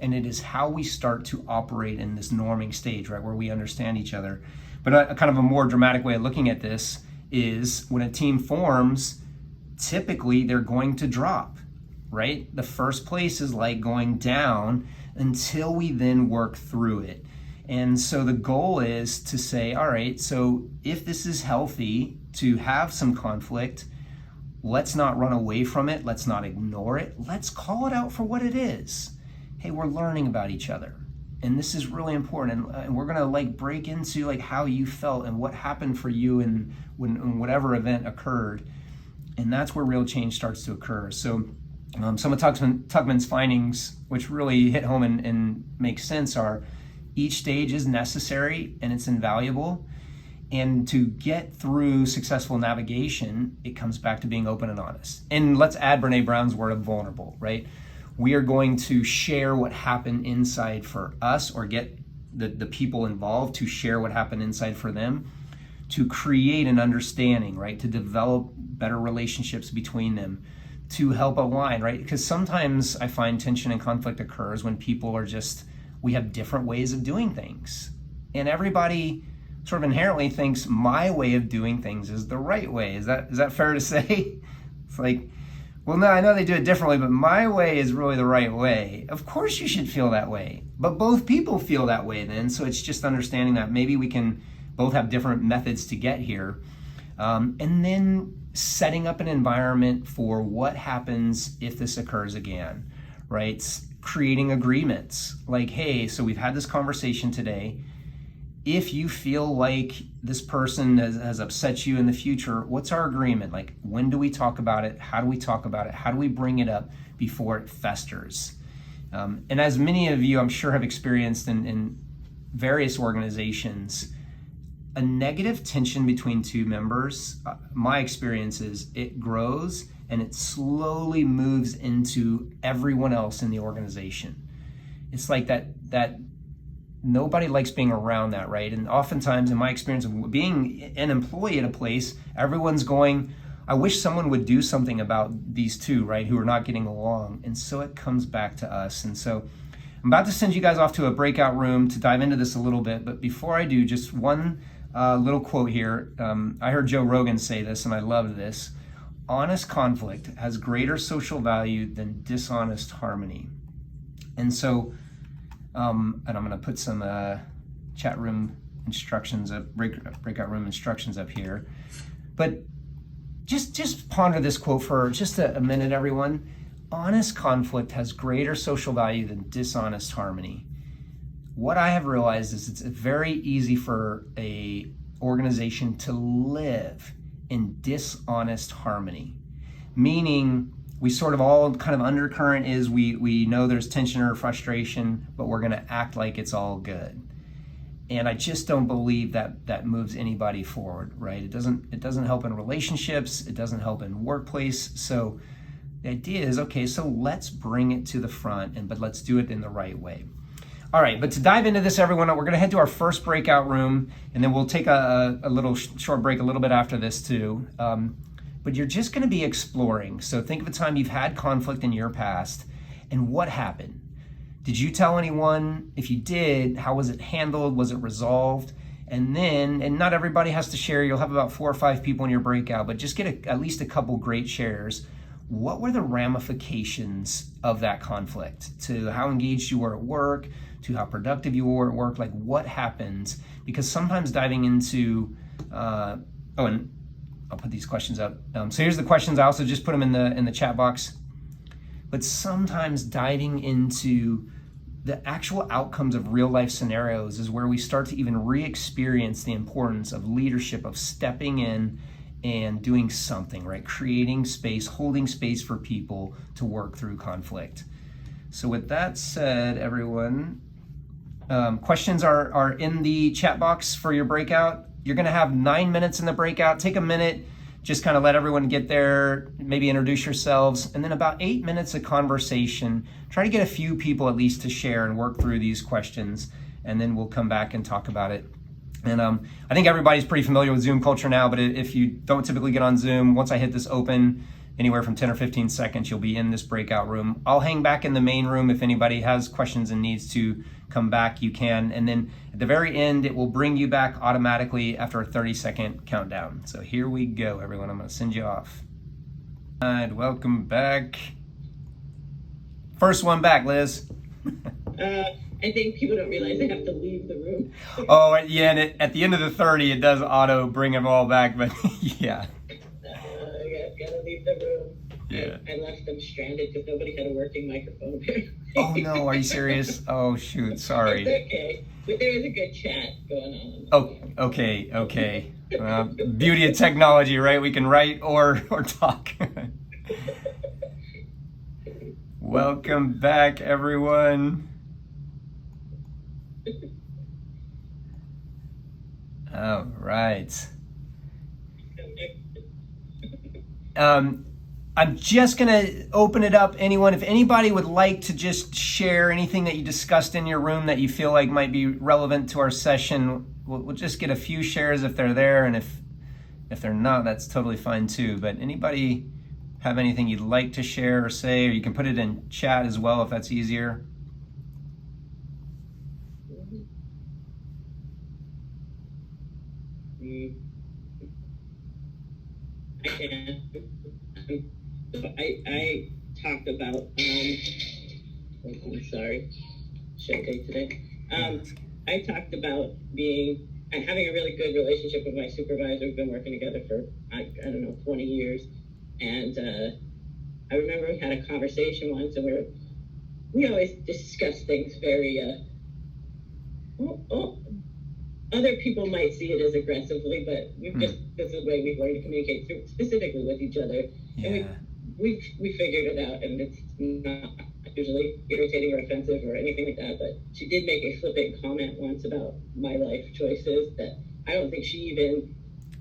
and it is how we start to operate in this norming stage, right, where we understand each other. But a kind of a more dramatic way of looking at this is when a team forms, typically they're going to drop, right? The first place is like going down until we then work through it. And so the goal is to say, all right, so if this is healthy to have some conflict, let's not run away from it. Let's not ignore it. Let's call it out for what it is. Hey, we're learning about each other, and this is really important. And we're gonna break into how you felt and what happened for you and when whatever event occurred. And that's where real change starts to occur. So some of Tuckman's findings, which really hit home and make sense, are each stage is necessary and it's invaluable. And to get through successful navigation, it comes back to being open and honest. And let's add Brene Brown's word of vulnerable, right? We are going to share what happened inside for us, or get the people involved to share what happened inside for them, to create an understanding, right? To develop better relationships between them, to help align, right? Because sometimes I find tension and conflict occurs when people are we have different ways of doing things. And everybody sort of inherently thinks my way of doing things is the right way. Is that fair to say? It's like, well, no, I know they do it differently, but my way is really the right way. Of course you should feel that way, but both people feel that way then. So it's just understanding that maybe we can both have different methods to get here. And then setting up an environment for what happens if this occurs again, right? Creating agreements like, hey, so we've had this conversation today. If you feel like this person has upset you in the future, what's our agreement? Like, when do we talk about it? How do we talk about it? How do we bring it up before it festers? And as many of you, I'm sure, have experienced in various organizations, a negative tension between two members, my experience is it grows and it slowly moves into everyone else in the organization. It's like that nobody likes being around that, right? And oftentimes, in my experience of being an employee at a place, everyone's going, I wish someone would do something about these two, right, who are not getting along. And so it comes back to us. And so I'm about to send you guys off to a breakout room to dive into this a little bit. But before I do, just one little quote here. I heard Joe Rogan say this, and I love this. Honest conflict has greater social value than dishonest harmony. And so, and I'm going to put some chat room instructions up, breakout room instructions up here. But just ponder this quote for just a minute, everyone. Honest conflict has greater social value than dishonest harmony. What I have realized is it's very easy for a organization to live in dishonest harmony, meaning we sort of all kind of undercurrent is we know there's tension or frustration, but we're going to act like it's all good. And I just don't believe that moves anybody forward, right? It doesn't help in relationships. It doesn't help in workplace. So the idea is, okay, so let's bring it to the front, but let's do it in the right way. All right, but to dive into this, everyone, we're going to head to our first breakout room, and then we'll take a little short break a little bit after this too. But you're just going to be exploring. So think of a time you've had conflict in your past, and what happened? Did you tell anyone? If you did, how was it handled? Was it resolved? And then, and not everybody has to share. You'll have about 4 or 5 people in your breakout, but just get at least a couple great shares. what were the ramifications of that conflict, to how engaged you were at work, to how productive you were at work, like what happened? Because sometimes diving into, and I'll put these questions up. So here's the questions. I also just put them in the chat box. But sometimes diving into the actual outcomes of real life scenarios is where we start to even re-experience the importance of leadership, of stepping in and doing something, right? Creating space, holding space for people to work through conflict. So with that said, everyone, questions are in the chat box for your breakout. You're gonna have 9 minutes in the breakout. Take a minute, just kind of let everyone get there, maybe introduce yourselves, and then about 8 minutes of conversation. Try to get a few people at least to share and work through these questions, and then we'll come back and talk about it. And I think everybody's pretty familiar with Zoom culture now, but if you don't typically get on Zoom, once I hit this open, anywhere from 10 or 15 seconds, you'll be in this breakout room. I'll hang back in the main room. If anybody has questions and needs to come back, you can. And then at the very end, it will bring you back automatically after a 30-second countdown. So here we go, everyone. I'm gonna send you off. And welcome back. First one back, Liz. I think people don't realize they have to leave the room. Oh, yeah, and at the end of the 30, it does auto bring them all back, but yeah. Gotta leave the room. Yeah. I left them stranded because nobody had a working microphone. Oh no, are you serious? Oh shoot, sorry. It's okay. But there was a good chat going on. Oh, okay. Beauty of technology, right? We can write or talk. Welcome back, everyone. All right. I'm just going to open it up. Anyone, if anybody would like to just share anything that you discussed in your room that you feel like might be relevant to our session, we'll just get a few shares if they're there, and if they're not, that's totally fine too. But anybody have anything you'd like to share or say, or you can put it in chat as well if that's easier. I talked about, I'm sorry, should day today. I talked about having a really good relationship with my supervisor. We've been working together for, I don't know, 20 years. And I remember we had a conversation once, and we always discuss things very, other people might see it as aggressively, but this is the way we've learned to communicate specifically with each other. Yeah. And we figured it out, and it's not usually irritating or offensive or anything like that, but she did make a flippant comment once about my life choices that I don't think she even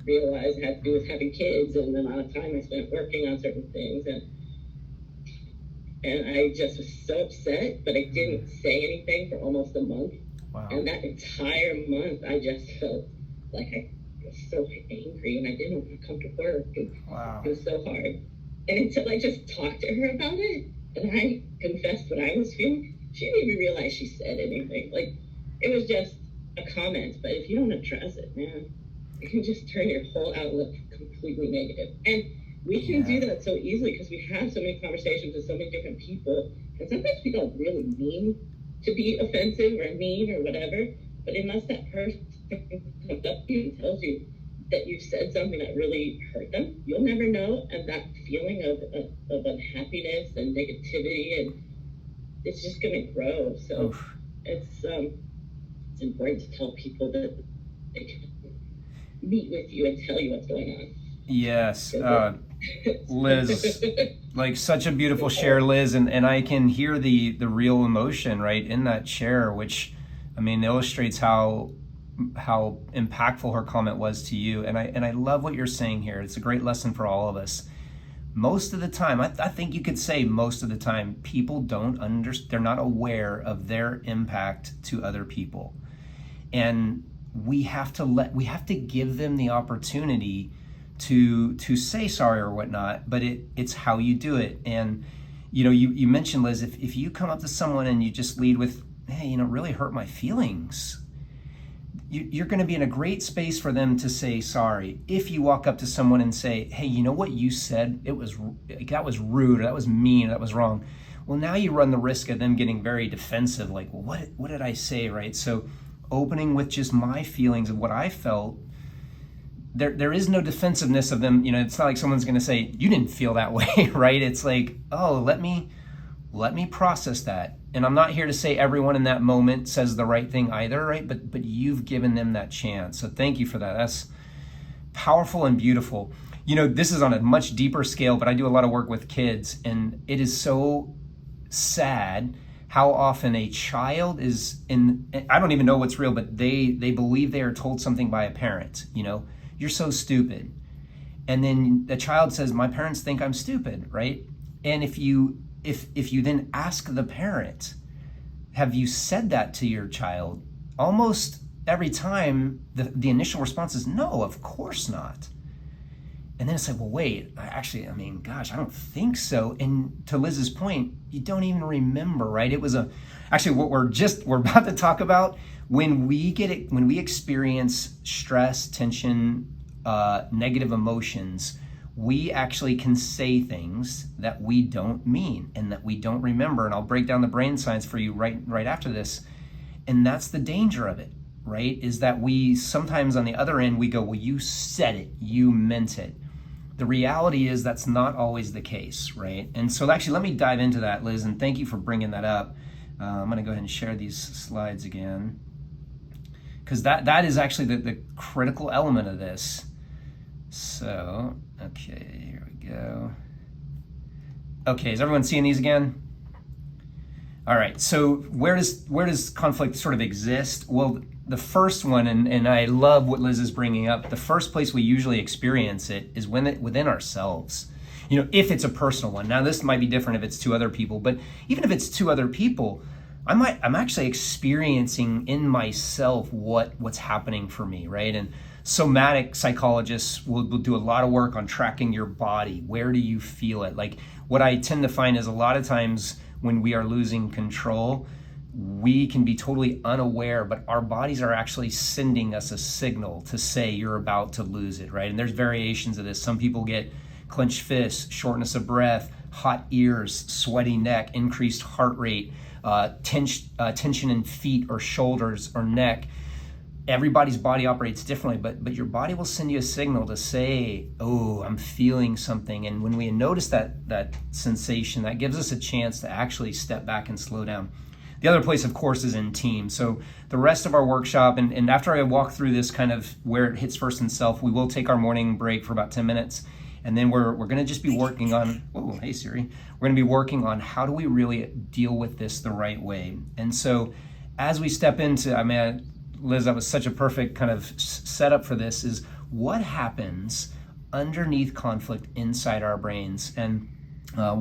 realized had to do with having kids and the amount of time I spent working on certain things. And I just was so upset, but I didn't say anything for almost a month. Wow. And that entire month, I just felt like I was so angry, and I didn't want to come to work. And wow. It was so hard. And until I just talked to her about it, and I confessed what I was feeling, she didn't even realize she said anything. Like, it was just a comment. But if you don't address it, man, it can just turn your whole outlook completely negative. And we can do that so easily because we have so many conversations with so many different people. And sometimes we don't really mean to be offensive or mean or whatever. But unless that person comes up to you and tells you that you've said something that really hurt them, you'll never know. And that feeling of unhappiness and negativity, and it's just going to grow. So it's important to tell people that they can meet with you and tell you what's going on. Yes. Liz, like such a beautiful share, Liz, and I can hear the real emotion right in that share, which I mean illustrates how impactful her comment was to you. And I love what you're saying here. It's a great lesson for all of us. Most of the time, I think you could say most of the time, people they're not aware of their impact to other people. And we have to give them the opportunity to say sorry or whatnot, but it's how you do it. And you mentioned, Liz, if you come up to someone and you just lead with, hey, really hurt my feelings, you're going to be in a great space for them to say sorry. If you walk up to someone and say, hey, you know what you said, that was rude, or that was mean, or that was wrong. Well, now you run the risk of them getting very defensive, like, well, what did I say, right? So opening with just my feelings of what I felt, there is no defensiveness of them. It's not like someone's going to say, you didn't feel that way, right? It's like, oh, let me process that. And I'm not here to say everyone in that moment says the right thing either, right? But you've given them that chance. So thank you for that. That's powerful and beautiful. This is on a much deeper scale, but I do a lot of work with kids, and it is so sad how often a child is I don't even know what's real, but they believe they are told something by a parent, you're so stupid. And then the child says, my parents think I'm stupid, right? And if you then ask the parent, have you said that to your child? Almost every time the initial response is, no, of course not. And then it's like, well, wait, gosh, I don't think so. And to Liz's point, you don't even remember, right? It was actually what we're about to talk about. When we experience stress, tension, negative emotions, we actually can say things that we don't mean and that we don't remember. And I'll break down the brain science for you right after this. And that's the danger of it, right? Is that we sometimes on the other end, we go, well, you said it, you meant it. The reality is that's not always the case, right? And so actually, let me dive into that, Liz, and thank you for bringing that up. I'm gonna go ahead and share these slides again, because that is actually the critical element of this. So, okay, here we go. Okay, is everyone seeing these again? All right, so where does conflict sort of exist? Well, the first one, and I love what Liz is bringing up, the first place we usually experience it is within ourselves. If it's a personal one. Now, this might be different if it's two other people, but even if it's two other people, I'm actually experiencing in myself what's happening for me, right? And somatic psychologists will do a lot of work on tracking your body. Where do you feel it? Like, what I tend to find is a lot of times when we are losing control, we can be totally unaware, but our bodies are actually sending us a signal to say you're about to lose it, right? And there's variations of this. Some people get clenched fists, shortness of breath, hot ears, sweaty neck, increased heart rate, tension in feet or shoulders or neck. Everybody's body operates differently, but your body will send you a signal to say, oh, I'm feeling something. And when we notice that sensation, that gives us a chance to actually step back and slow down. The other place, of course, is in team. So the rest of our workshop, and after I walk through this kind of where it hits first in self, we will take our morning break for about 10 minutes. And then we're going to just be working on, oh, hey Siri, we're going to be working on how do we really deal with this the right way. And so as we step into, Liz, that was such a perfect kind of setup for this, is what happens underneath conflict inside our brains. And I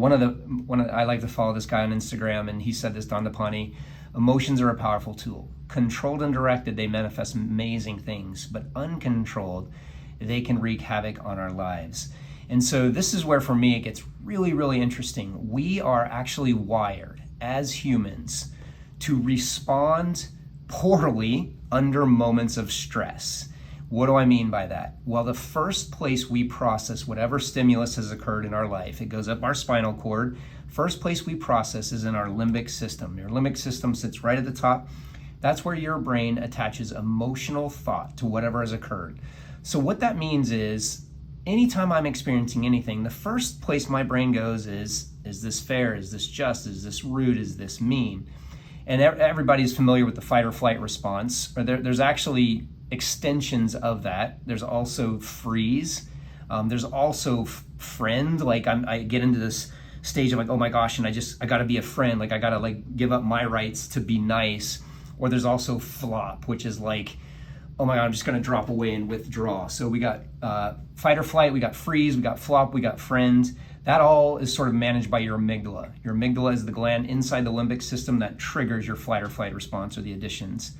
like to follow this guy on Instagram, and he said this, Don Depani, emotions are a powerful tool. Controlled and directed, they manifest amazing things, but uncontrolled, they can wreak havoc on our lives. And so this is where, for me, it gets really, really interesting. We are actually wired as humans to respond poorly under moments of stress. What do I mean by that? Well, the first place we process whatever stimulus has occurred in our life, it goes up our spinal cord. First place we process is in our limbic system. Your limbic system sits right at the top. That's where your brain attaches emotional thought to whatever has occurred. So what that means is, anytime I'm experiencing anything, the first place my brain goes is this fair? Is this just? Is this rude? Is this mean? And everybody's familiar with the fight or flight response. There's actually extensions of that. There's also freeze. There's also friend. Like I get into this stage of like, oh my gosh, and I gotta be a friend. Like I gotta give up my rights to be nice. Or there's also flop, which is like, oh my God, I'm just gonna drop away and withdraw. So we got fight or flight, we got freeze, we got flop, we got friend. That all is sort of managed by your amygdala. Your amygdala is the gland inside the limbic system that triggers your fight or flight response, or the additions.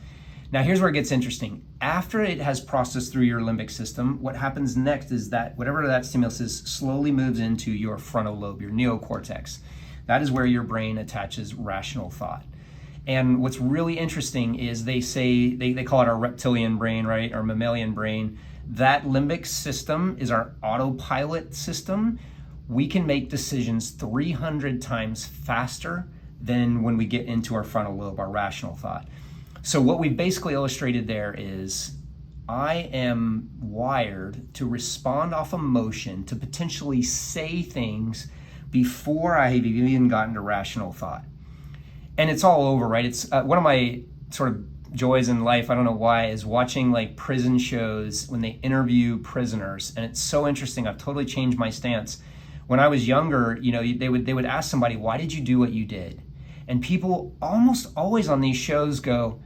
Now here's where it gets interesting. After it has processed through your limbic system, what happens next is that whatever that stimulus is slowly moves into your frontal lobe, your neocortex. That is where your brain attaches rational thought. And what's really interesting is they say, they call it our reptilian brain, right? Our mammalian brain. That limbic system is our autopilot system. We can make decisions 300 times faster than when we get into our frontal lobe, our rational thought. So what we've basically illustrated there is I am wired to respond off emotion, to potentially say things before I have even gotten to rational thought. And it's all over, right? It's one of my sort of joys in life, I don't know why, is watching like prison shows when they interview prisoners. And it's so interesting. I've totally changed my stance. When I was younger, you know, they would ask somebody, why did you do what you did? And people almost always on these shows go,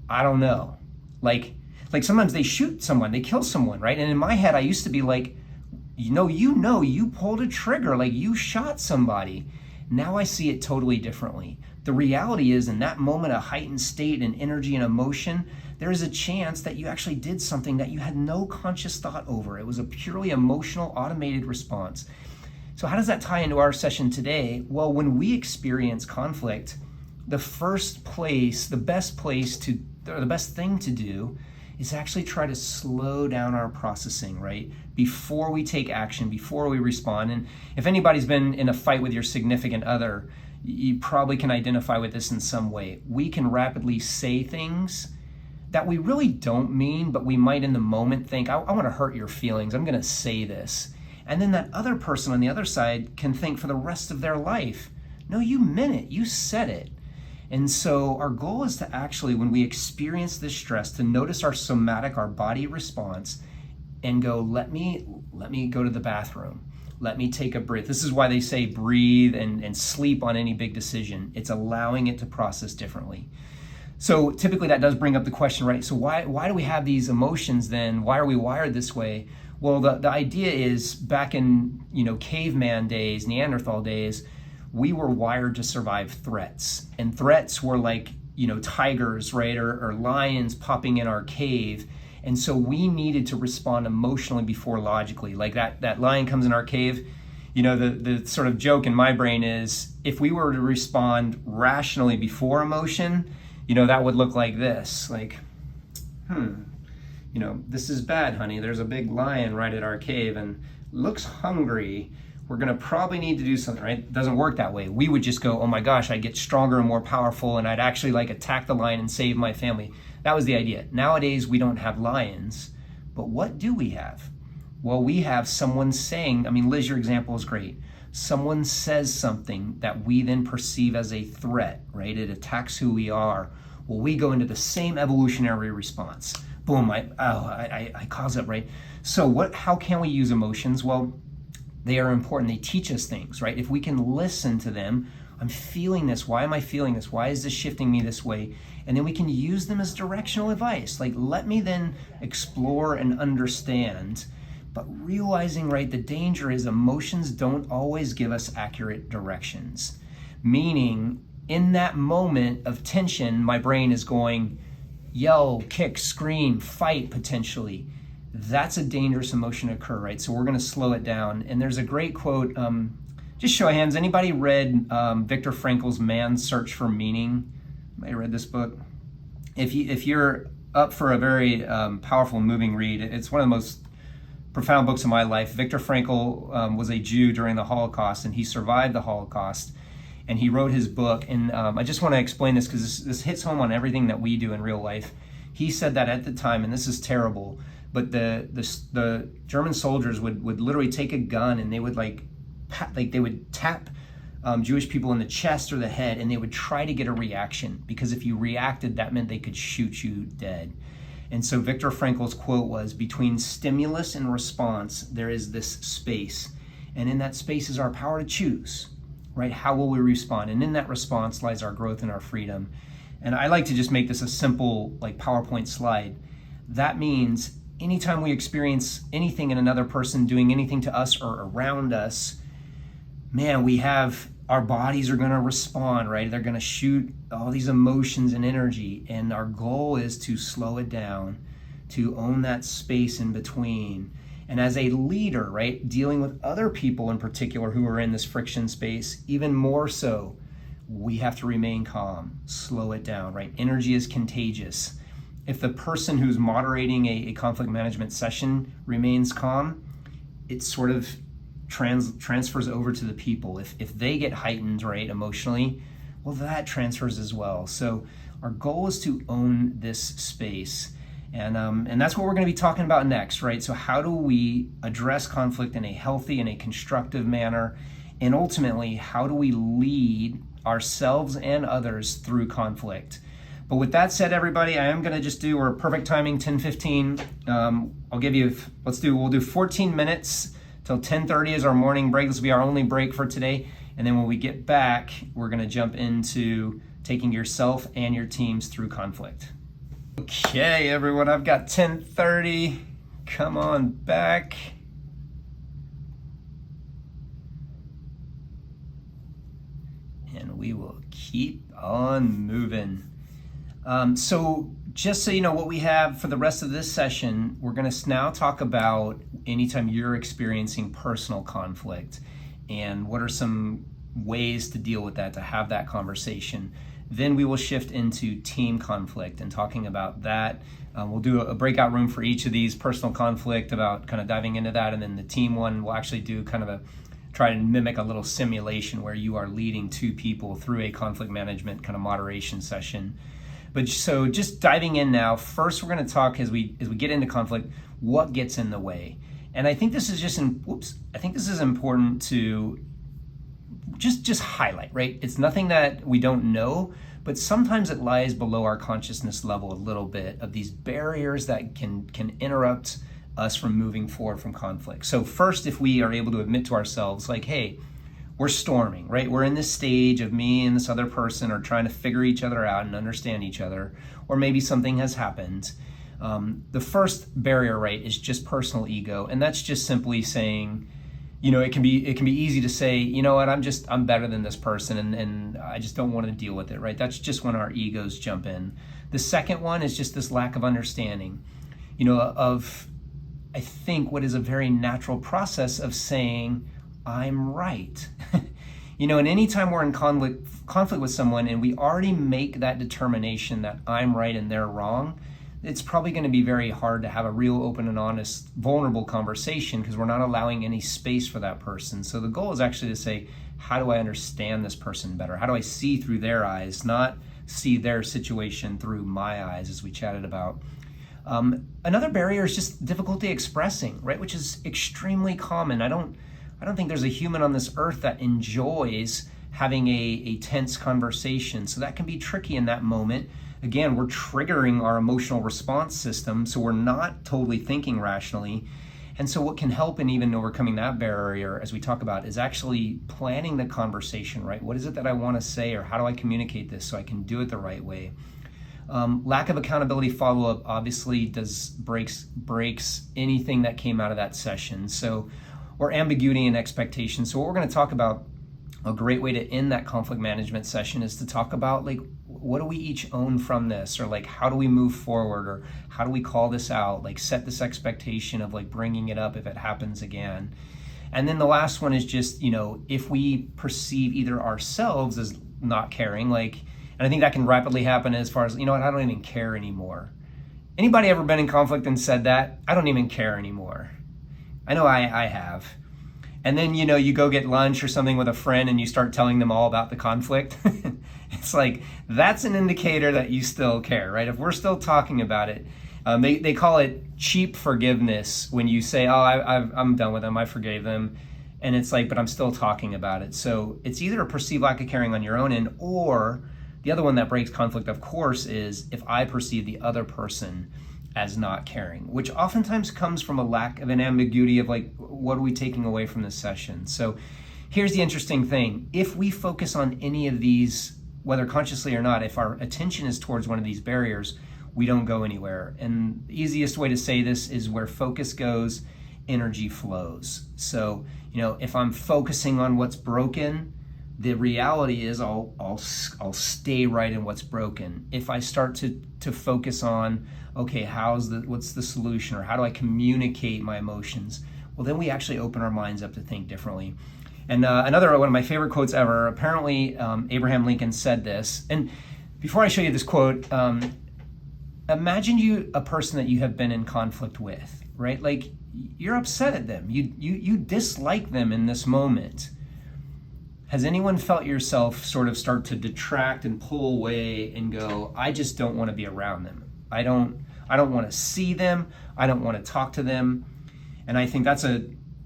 I don't know. Like sometimes they shoot someone, they kill someone, right? And in my head, I used to be like, you pulled a trigger, like you shot somebody. Now I see it totally differently. The reality is in that moment of heightened state and energy and emotion, there is a chance that you actually did something that you had no conscious thought over. It was a purely emotional, automated response. So how does that tie into our session today? Well, when we experience conflict, the best thing to do is actually try to slow down our processing, right? Before we take action, before we respond. And if anybody's been in a fight with your significant other, you probably can identify with this in some way. We can rapidly say things that we really don't mean, but we might in the moment think, I want to hurt your feelings, I'm going to say this. And then that other person on the other side can think for the rest of their life, no, you meant it, you said it. And so our goal is to actually, when we experience this stress, to notice our somatic, our body response, and go, let me go to the bathroom. Let me take a breath. This is why they say breathe and sleep on any big decision. It's allowing it to process differently. So typically that does bring up the question, right? So why do we have these emotions then? Why are we wired this way? Well, the idea is back in, caveman days, Neanderthal days, we were wired to survive threats. And threats were like, tigers, right? Or lions popping in our cave. And so we needed to respond emotionally before logically. Like that lion comes in our cave, the sort of joke in my brain is if we were to respond rationally before emotion, that would look like this, like, this is bad, honey. There's a big lion right at our cave and looks hungry. We're gonna probably need to do something, right? It doesn't work that way. We would just go, oh my gosh, I'd get stronger and more powerful and I'd actually attack the lion and save my family. That was the idea. Nowadays, we don't have lions, but what do we have? Well, we have someone saying, Liz, your example is great. Someone says something that we then perceive as a threat, right? It attacks who we are. Well, we go into the same evolutionary response. Boom, I cause it, right? So how can we use emotions? Well, they are important. They teach us things, right? If we can listen to them, I'm feeling this. Why am I feeling this? Why is this shifting me this way? And then we can use them as directional advice. Let me then explore and understand. But realizing, right, the danger is emotions don't always give us accurate directions. Meaning, in that moment of tension, my brain is going, yell, kick, scream, fight potentially. That's a dangerous emotion to occur, right? So we're going to slow it down. And there's a great quote, just show of hands, anybody read Viktor Frankl's Man's Search for Meaning? Anybody read this book? If you're up for a very powerful, moving read, it's one of the most profound books of my life. Viktor Frankl was a Jew during the Holocaust, and he survived the Holocaust, and he wrote his book. And I just want to explain this because this hits home on everything that we do in real life. He said that at the time, and this is terrible, but the German soldiers would literally take a gun and they would they would tap Jewish people in the chest or the head, and they would try to get a reaction, because if you reacted, that meant they could shoot you dead. And so Viktor Frankl's quote was, between stimulus and response, there is this space. And in that space is our power to choose, right? How will we respond? And in that response lies our growth and our freedom. And I like to just make this a simple PowerPoint slide. That means anytime we experience anything in another person doing anything to us or around us, man, our bodies are going to respond, right? They're going to shoot all these emotions and energy. And our goal is to slow it down, to own that space in between. And as a leader, right, dealing with other people in particular who are in this friction space, even more so, we have to remain calm, slow it down, right? Energy is contagious. If the person who's moderating a conflict management session remains calm, it sort of transfers over to the people. If they get heightened, right, emotionally, well, that transfers as well. So our goal is to own this space. And that's what we're going to be talking about next, right? So how do we address conflict in a healthy and a constructive manner? And ultimately, how do we lead ourselves and others through conflict? But with that said, everybody, I am going to just do, we're perfect timing, 10:15. I'll give you, we'll do 14 minutes till 10:30 is our morning break. This will be our only break for today. And then when we get back, we're going to jump into taking yourself and your teams through conflict. Okay, everyone, I've got 10:30. Come on back. And we will keep on moving. So just so you know what we have for the rest of this session, we're going to now talk about anytime you're experiencing personal conflict and what are some ways to deal with that, to have that conversation. Then we will shift into team conflict and talking about that. We'll do a breakout room for each of these, personal conflict, about kind of diving into that. And then the team one, we'll actually do kind of try to mimic a little simulation where you are leading two people through a conflict management kind of moderation session. But so just diving in now, first we're going to talk as we get into conflict, what gets in the way. And I think this is important to just highlight, right? It's nothing that we don't know, but sometimes it lies below our consciousness level a little bit of these barriers that can interrupt us from moving forward from conflict. So first, if we are able to admit to ourselves, like, hey, we're storming, right? We're in this stage of me and this other person are trying to figure each other out and understand each other, or maybe something has happened. The first barrier, right, is just personal ego, and that's just simply saying, it can be easy to say, you know what, I'm better than this person, and I just don't want to deal with it, right? That's just when our egos jump in. The second one is just this lack of understanding, of, I think, what is a very natural process of saying, I'm right. And anytime we're in conflict with someone and we already make that determination that I'm right and they're wrong, it's probably going to be very hard to have a real open and honest, vulnerable conversation because we're not allowing any space for that person. So the goal is actually to say, how do I understand this person better? How do I see through their eyes, not see their situation through my eyes, as we chatted about. Another barrier is just difficulty expressing, right? Which is extremely common. I don't think there's a human on this earth that enjoys having a tense conversation. So that can be tricky in that moment. Again, we're triggering our emotional response system, so we're not totally thinking rationally. And so what can help in even overcoming that barrier, as we talk about, is actually planning the conversation, right? What is it that I want to say, or how do I communicate this so I can do it the right way? Lack of accountability follow-up obviously breaks anything that came out of that session. So, or ambiguity and expectation. So what we're going to talk about, a great way to end that conflict management session is to talk about, like, what do we each own from this, or like, how do we move forward, or how do we call this out, like set this expectation of like bringing it up if it happens again. And then the last one is just, if we perceive either ourselves as not caring, like, and I think that can rapidly happen as far as, I don't even care anymore. Anybody ever been in conflict and said that? I don't even care anymore. I know I have. And then, you go get lunch or something with a friend and you start telling them all about the conflict. It's like, that's an indicator that you still care, right? If we're still talking about it, they call it cheap forgiveness when you say, oh, I'm done with them, I forgave them. And it's like, but I'm still talking about it. So it's either a perceived lack of caring on your own end, or the other one that breaks conflict, of course, is if I perceive the other person as not caring, which oftentimes comes from a lack of an ambiguity of like, what are we taking away from this session? So here's the interesting thing. If we focus on any of these, whether consciously or not, if our attention is towards one of these barriers, we don't go anywhere. And the easiest way to say this is where focus goes, energy flows. So, if I'm focusing on what's broken, the reality is I'll stay right in what's broken. If I start to focus on, okay, what's the solution, or how do I communicate my emotions? Well, then we actually open our minds up to think differently. And another one of my favorite quotes ever, apparently Abraham Lincoln said this. And before I show you this quote, imagine a person that you have been in conflict with, right? Like you're upset at them. You dislike them in this moment. Has anyone felt yourself sort of start to detract and pull away and go, I just don't want to be around them. I don't want to see them. I don't want to talk to them. And I think that's a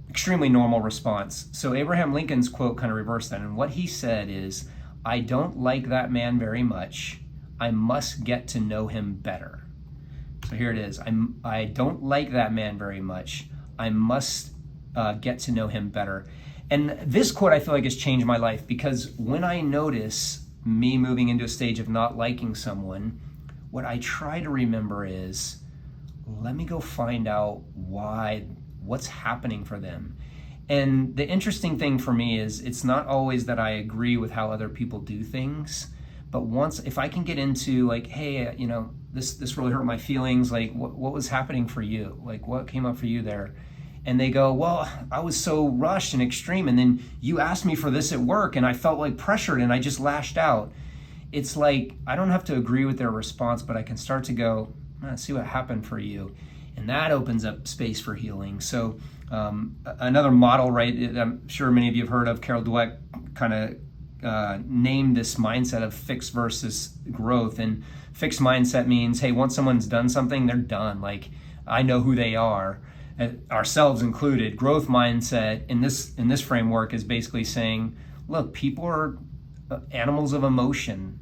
extremely normal response. So Abraham Lincoln's quote kind of reversed that. And what he said is, I don't like that man very much. I must get to know him better. So here it is. I don't like that man very much. I must get to know him better. And this quote I feel like has changed my life, because when I notice me moving into a stage of not liking someone, what I try to remember is, let me go find out what's happening for them. And the interesting thing for me is it's not always that I agree with how other people do things, but if I can get into like, hey, this really hurt my feelings, like what was happening for you? Like what came up for you there? And they go, well, I was so rushed and extreme, and then you asked me for this at work and I felt like pressured and I just lashed out. It's like, I don't have to agree with their response, but I can start to go, see what happened for you. And that opens up space for healing. So another model, right, I'm sure many of you have heard of, Carol Dweck kind of named this mindset of fixed versus growth. And fixed mindset means, hey, once someone's done something, they're done. Like, I know who they are, ourselves included. Growth mindset in this framework is basically saying, look, people are animals of emotion,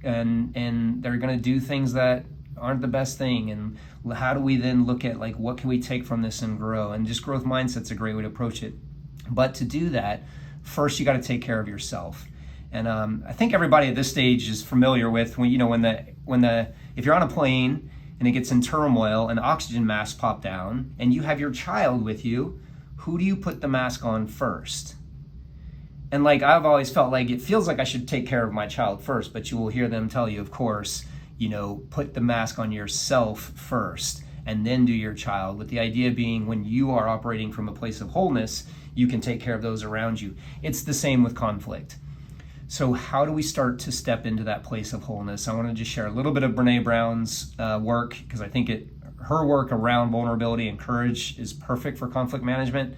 and they're going to do things that aren't the best thing. And how do we then look at like, what can we take from this and grow? And just growth mindset's a great way to approach it. But to do that, first you got to take care of yourself. And I think everybody at this stage is familiar with when if you're on a plane and it gets in turmoil and oxygen masks pop down and you have your child with you, who do you put the mask on first? And like, I've always felt like it feels like I should take care of my child first, but you will hear them tell you, of course, put the mask on yourself first and then do your child, with the idea being when you are operating from a place of wholeness, you can take care of those around you. It's the same with conflict. So how do we start to step into that place of wholeness? I want to just share a little bit of Brene Brown's work, because I think her work around vulnerability and courage is perfect for conflict management.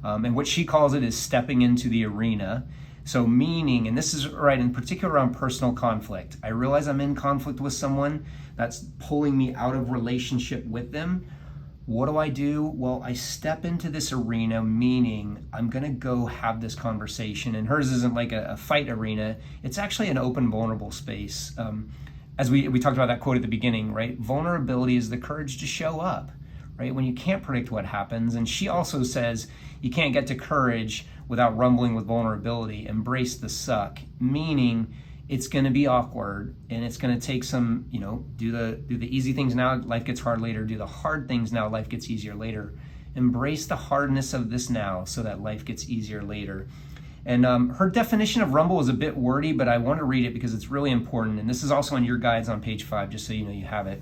And what she calls it is stepping into the arena. So meaning, and this is right in particular around personal conflict, I realize I'm in conflict with someone that's pulling me out of relationship with them. What do? Well, I step into this arena, meaning I'm going to go have this conversation. And hers isn't like a fight arena. It's actually an open, vulnerable space. As we talked about that quote at the beginning, right? Vulnerability is the courage to show up, right? When you can't predict what happens. And she also says you can't get to courage without rumbling with vulnerability. Embrace the suck, meaning it's going to be awkward and it's going to take some, do the easy things now, life gets hard later. Do the hard things now, life gets easier later. Embrace the hardness of this now so that life gets easier later. And her definition of rumble is a bit wordy, but I want to read it because it's really important. And this is also on your guides on page 5, just so you know you have it.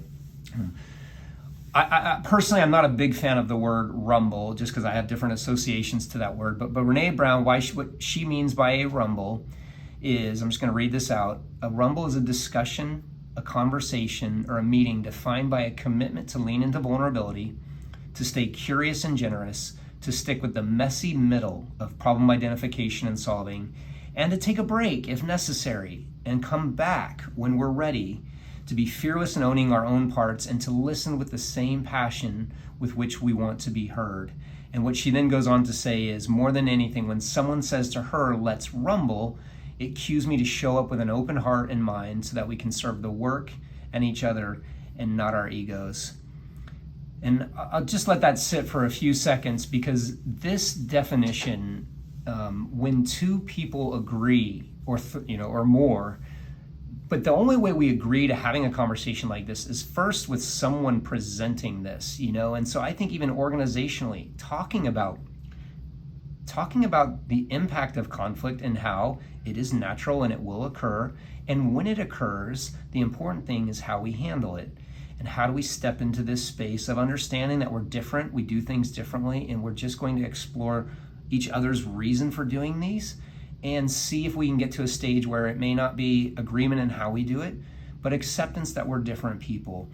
I personally, I'm not a big fan of the word rumble, just because I have different associations to that word. But Brene Brown, what she means by a rumble is, I'm just going to read this out. A rumble is a discussion, a conversation, or a meeting defined by a commitment to lean into vulnerability, to stay curious and generous, to stick with the messy middle of problem identification and solving, and to take a break if necessary and come back when we're ready, to be fearless in owning our own parts, and to listen with the same passion with which we want to be heard. And what she then goes on to say is, more than anything, when someone says to her, let's rumble, it cues me to show up with an open heart and mind so that we can serve the work and each other and not our egos. And I'll just let that sit for a few seconds, because this definition, when two people agree or more, but the only way we agree to having a conversation like this is first with someone presenting this, and so I think even organizationally, talking about the impact of conflict and how it is natural and it will occur. And when it occurs, the important thing is how we handle it. And how do we step into this space of understanding that we're different, we do things differently, and we're just going to explore each other's reason for doing these and see if we can get to a stage where it may not be agreement in how we do it, but acceptance that we're different people.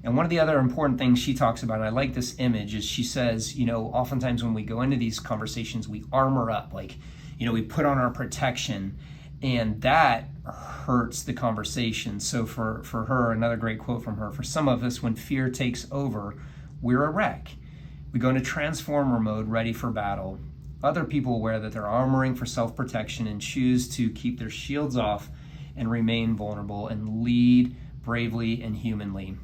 And one of the other important things she talks about, and I like this image, is she says, oftentimes when we go into these conversations, we armor up, like, we put on our protection, and that hurts the conversation. So for her, another great quote from her, for some of us, when fear takes over, we're a wreck. We go into transformer mode, ready for battle. Other people aware that they're armoring for self-protection and choose to keep their shields off and remain vulnerable and lead bravely and humanly.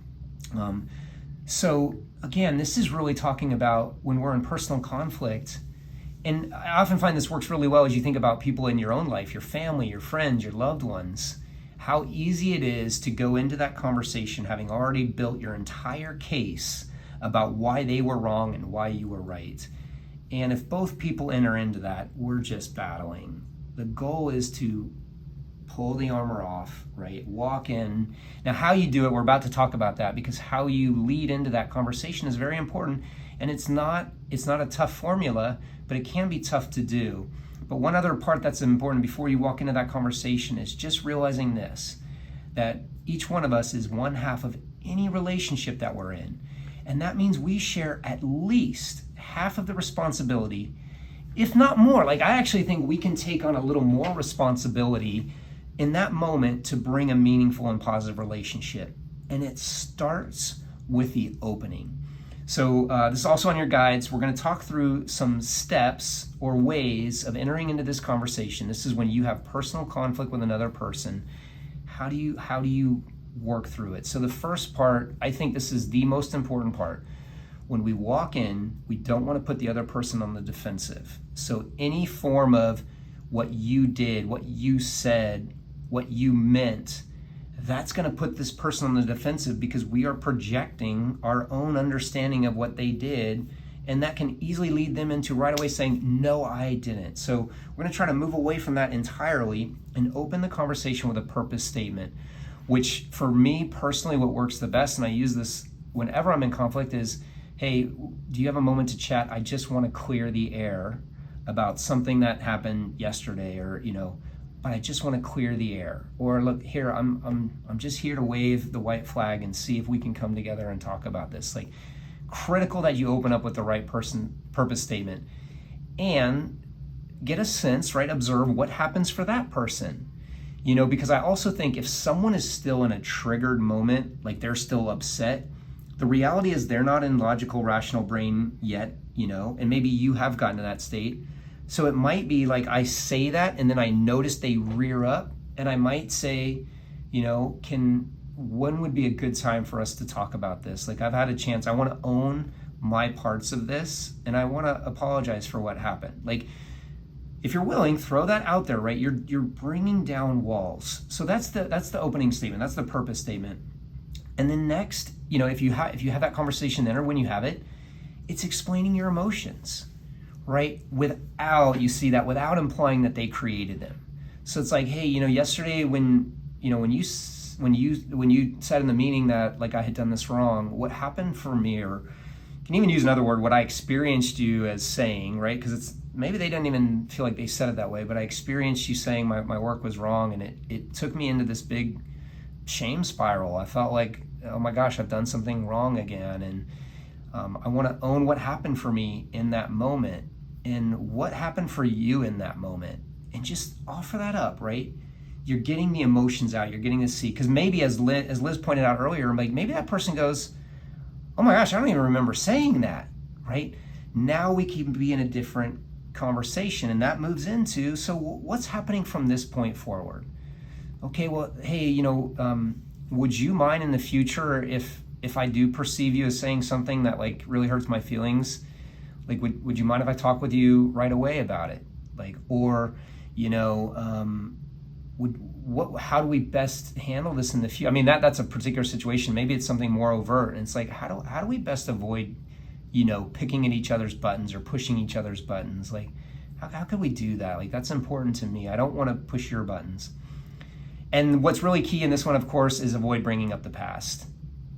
So again, this is really talking about when we're in personal conflict. And I often find this works really well as you think about people in your own life, your family, your friends, your loved ones, how easy it is to go into that conversation having already built your entire case about why they were wrong and why you were right. And if both people enter into that, we're just battling. The goal is to pull the armor off, right? Walk in. Now, how you do it, we're about to talk about that, because how you lead into that conversation is very important. And it's not a tough formula, but it can be tough to do. But one other part that's important before you walk into that conversation is just realizing this, that each one of us is one half of any relationship that we're in. And that means we share at least half of the responsibility, if not more. Like, I actually think we can take on a little more responsibility in that moment to bring a meaningful and positive relationship. And it starts with the opening. So this is also on your guides. We're going to talk through some steps or ways of entering into this conversation. This is when you have personal conflict with another person. How do you work through it? So the first part, I think this is the most important part. When we walk in, we don't want to put the other person on the defensive. So any form of what you did, what you said, what you meant, that's going to put this person on the defensive, because we are projecting our own understanding of what they did, and that can easily lead them into right away saying, no, I didn't. So we're going to try to move away from that entirely and open the conversation with a purpose statement, which for me personally, what works the best, and I use this whenever I'm in conflict, is, hey, do you have a moment to chat? I just want to clear the air about something that happened yesterday, or, but I just want to clear the air. Or look, here, I'm just here to wave the white flag and see if we can come together and talk about this. Like, critical that you open up with the right purpose statement and get a sense, right? Observe what happens for that person. Because I also think if someone is still in a triggered moment, like they're still upset, the reality is they're not in logical, rational brain yet, and maybe you have gotten to that state. So it might be like I say that and then I notice they rear up, and I might say, when would be a good time for us to talk about this? Like, I've had a chance, I want to own my parts of this, and I want to apologize for what happened. Like, if you're willing, throw that out there, right? You're bringing down walls. So that's the opening statement. That's the purpose statement. And then next, if you have that conversation then, or when you have it, it's explaining your emotions, right? Without implying that they created them. So it's like, hey, yesterday when you said in the meeting that, like, I had done this wrong, what happened for me? Or you can even use another word, what I experienced you as saying, right? Because it's, maybe they didn't even feel like they said it that way, but I experienced you saying my work was wrong, and it took me into this big shame spiral. I felt like, oh my gosh, I've done something wrong again. And I want to own what happened for me in that moment and what happened for you in that moment, and just offer that up, right? You're getting the emotions out. You're getting to see, because maybe as Liz pointed out earlier, like, maybe that person goes, oh my gosh, I don't even remember saying that, right? Now we can be in a different conversation, and that moves into, so what's happening from this point forward? Okay, well, hey, would you mind in the future if I do perceive you as saying something that, like, really hurts my feelings? Like, would you mind if I talk with you right away about it? Like, or, how do we best handle this in the future? I mean, that's a particular situation. Maybe it's something more overt, and it's like, how do we best avoid, picking at each other's buttons or pushing each other's buttons? Like, how could we do that? Like, that's important to me. I don't want to push your buttons. And what's really key in this one, of course, is avoid bringing up the past.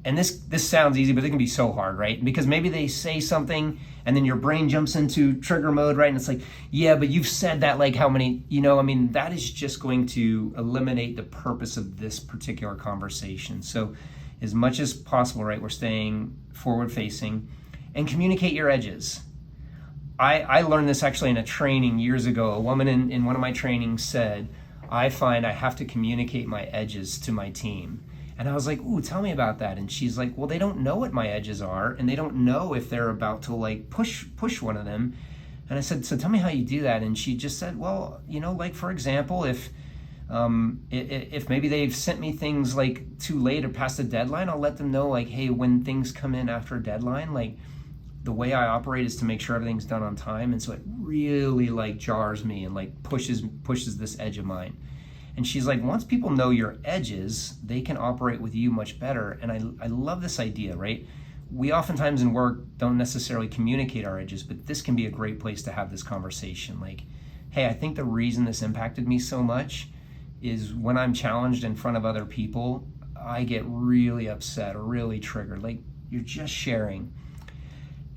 and this sounds easy, but it can be so hard, right? Because maybe they say something and then your brain jumps into trigger mode, right? And it's like, yeah, but you've said that like how many, that is just going to eliminate the purpose of this particular conversation. So as much as possible, right, we're staying forward facing and communicate your edges. I learned this actually in a training years ago. A woman in one of my trainings said, I find I have to communicate my edges to my team. And I was like, ooh, tell me about that. And she's like, well, they don't know what my edges are, and they don't know if they're about to like push one of them. And I said, so tell me how you do that. And she just said, well, like for example, if maybe they've sent me things like too late or past the deadline, I'll let them know like, hey, when things come in after a deadline, like the way I operate is to make sure everything's done on time. And so it really like jars me and like pushes this edge of mine. And she's like, once people know your edges, they can operate with you much better. And I love this idea, right? We oftentimes in work don't necessarily communicate our edges, but this can be a great place to have this conversation. Like, hey, I think the reason this impacted me so much is when I'm challenged in front of other people, I get really upset or really triggered. Like, you're just sharing.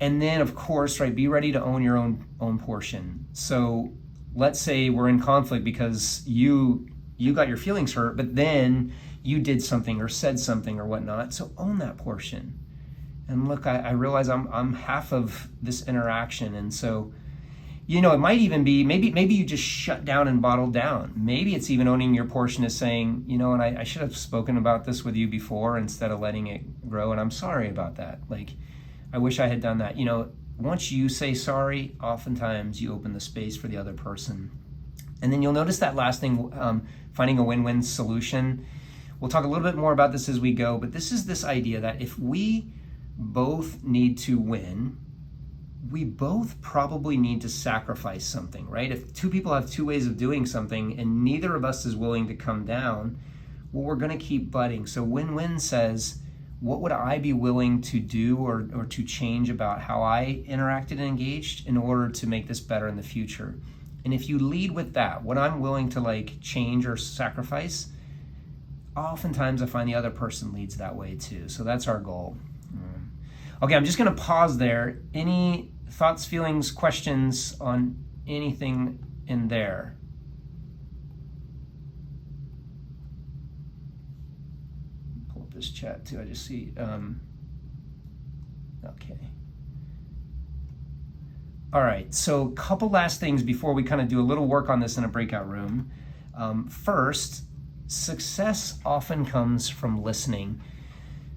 And then, of course, right, be ready to own your own portion. So let's say we're in conflict because you got your feelings hurt, but then you did something or said something or whatnot. So own that portion. And look, I realize I'm half of this interaction. And so, it might even be, maybe you just shut down and bottled down. Maybe it's even owning your portion is saying, and I should have spoken about this with you before instead of letting it grow. And I'm sorry about that. Like, I wish I had done that. Once you say sorry, oftentimes you open the space for the other person. And then you'll notice that last thing, finding a win-win solution. We'll talk a little bit more about this as we go, but this is this idea that if we both need to win, we both probably need to sacrifice something, right? If two people have two ways of doing something and neither of us is willing to come down, well, we're going to keep butting. So win-win says, what would I be willing to do or to change about how I interacted and engaged in order to make this better in the future? And if you lead with that, what I'm willing to like change or sacrifice, oftentimes I find the other person leads that way too. So that's our goal. Okay, I'm just going to pause there. Any thoughts, feelings, questions on anything in there? Pull up this chat too. I just see. Okay. All right, so a couple last things before we kind of do a little work on this in a breakout room. First, success often comes from listening.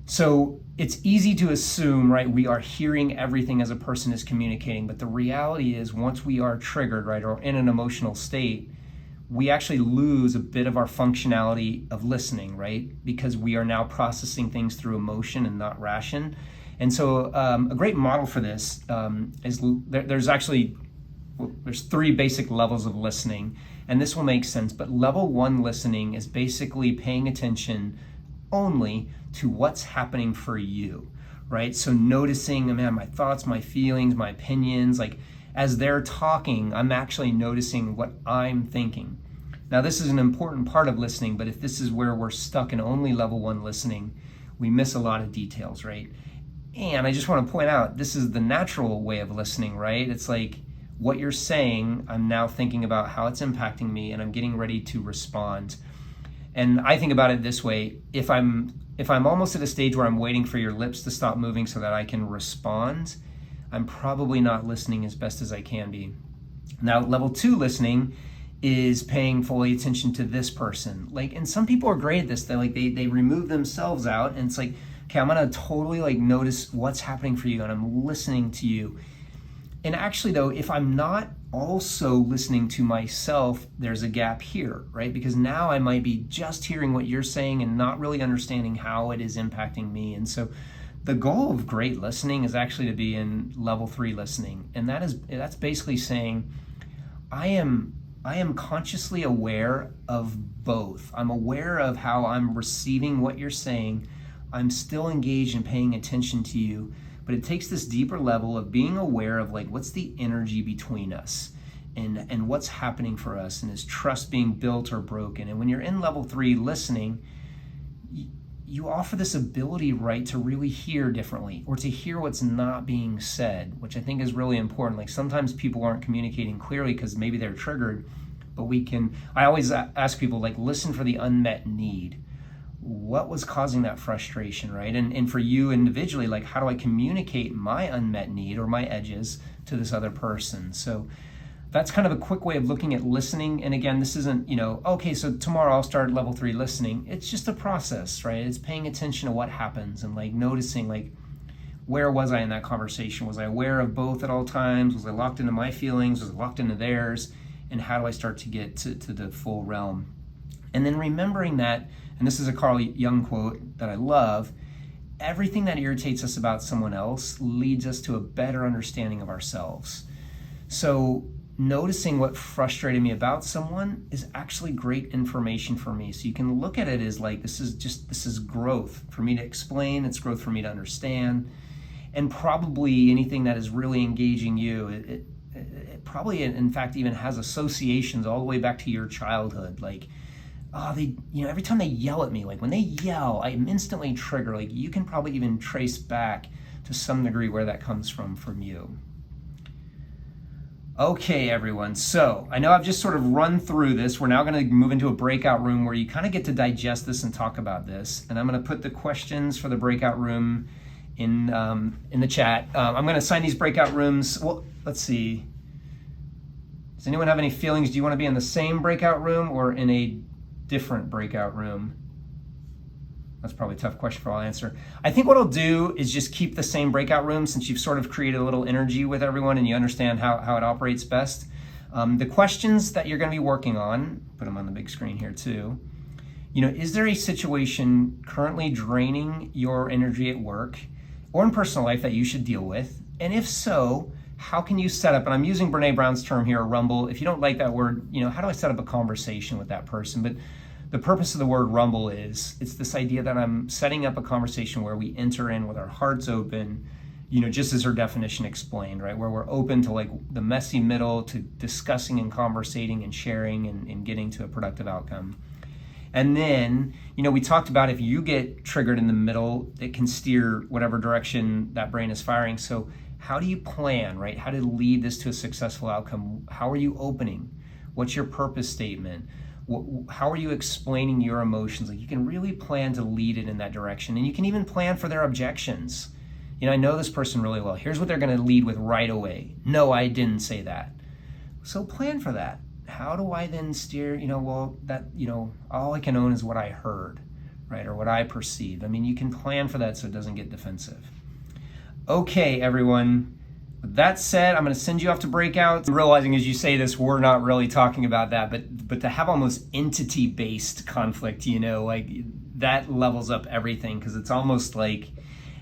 So it's easy to assume, right, we are hearing everything as a person is communicating, but the reality is once we are triggered, right, or in an emotional state, we actually lose a bit of our functionality of listening, right, because we are now processing things through emotion and not ration. And so a great model for this is there's three basic levels of listening, and this will make sense, but level one listening is basically paying attention only to what's happening for you, right? So noticing, man, my thoughts, my feelings, my opinions, like as they're talking, I'm actually noticing what I'm thinking. Now, this is an important part of listening, but if this is where we're stuck in only level one listening, we miss a lot of details, right? And I just want to point out, this is the natural way of listening, right? It's like what you're saying, I'm now thinking about how it's impacting me and I'm getting ready to respond. And I think about it this way, if I'm almost at a stage where I'm waiting for your lips to stop moving so that I can respond, I'm probably not listening as best as I can be. Now, level two listening is paying fully attention to this person. Like, and some people are great at this. They remove themselves out and it's like, okay, I'm gonna totally like notice what's happening for you and I'm listening to you. And actually though, if I'm not also listening to myself, there's a gap here, right? Because now I might be just hearing what you're saying and not really understanding how it is impacting me. And so the goal of great listening is actually to be in level three listening. And that's basically saying, I am consciously aware of both. I'm aware of how I'm receiving what you're saying. I'm still engaged in paying attention to you. But it takes this deeper level of being aware of like what's the energy between us and what's happening for us, and is trust being built or broken. And when you're in level three listening, you offer this ability, right, to really hear differently or to hear what's not being said, which I think is really important. Like sometimes people aren't communicating clearly because maybe they're triggered, but I always ask people, like, listen for the unmet need. What was causing that frustration, right? And for you individually, like, how do I communicate my unmet need or my edges to this other person? So that's kind of a quick way of looking at listening. And again, this isn't, okay, so tomorrow I'll start level 3 listening. It's just a process, right? It's paying attention to what happens and like noticing, like, where was I in that conversation? Was I aware of both at all times? Was I locked into my feelings? Was I locked into theirs? And how do I start to get to the full realm? And then remembering that, and this is a Carl Jung quote that I love, everything that irritates us about someone else leads us to a better understanding of ourselves. So noticing what frustrated me about someone is actually great information for me. So you can look at it as like, this is growth for me to explain. It's growth for me to understand. And probably anything that is really engaging you, it probably, in fact, even has associations all the way back to your childhood. Like, every time they yell at me, like when they yell, I'm instantly triggered. Like you can probably even trace back to some degree where that comes from you. Okay, everyone, so I know I've just sort of run through this. We're now going to move into a breakout room where you kind of get to digest this and talk about this. And I'm going to put the questions for the breakout room in the chat. I'm going to assign these breakout rooms. Well, let's see. Does anyone have any feelings? Do you want to be in the same breakout room or in a different breakout room? That's probably a tough question for all to answer. I think what I'll do is just keep the same breakout room since you've sort of created a little energy with everyone and you understand how it operates best. The questions that you're going to be working on, put them on the big screen here too. Is there a situation currently draining your energy at work or in personal life that you should deal with? And if so, how can you set up, and I'm using Brene Brown's term here, rumble. If you don't like that word, how do I set up a conversation with that person? But the purpose of the word rumble it's this idea that I'm setting up a conversation where we enter in with our hearts open, just as her definition explained, right? Where we're open to like the messy middle, to discussing and conversating and sharing and getting to a productive outcome. And then, we talked about if you get triggered in the middle, it can steer whatever direction that brain is firing. So how do you plan, right? How to lead this to a successful outcome? How are you opening? What's your purpose statement? How are you explaining your emotions? Like you can really plan to lead it in that direction. And you can even plan for their objections. I know this person really well. Here's what they're going to lead with right away. No, I didn't say that. So plan for that. How do I then steer, all I can own is what I heard, right? Or what I perceived. I mean, you can plan for that so it doesn't get defensive. Okay, everyone. With that said, I'm going to send you off to breakouts. I'm realizing as you say this, we're not really talking about that, but to have almost entity-based conflict, like that levels up everything because it's almost like,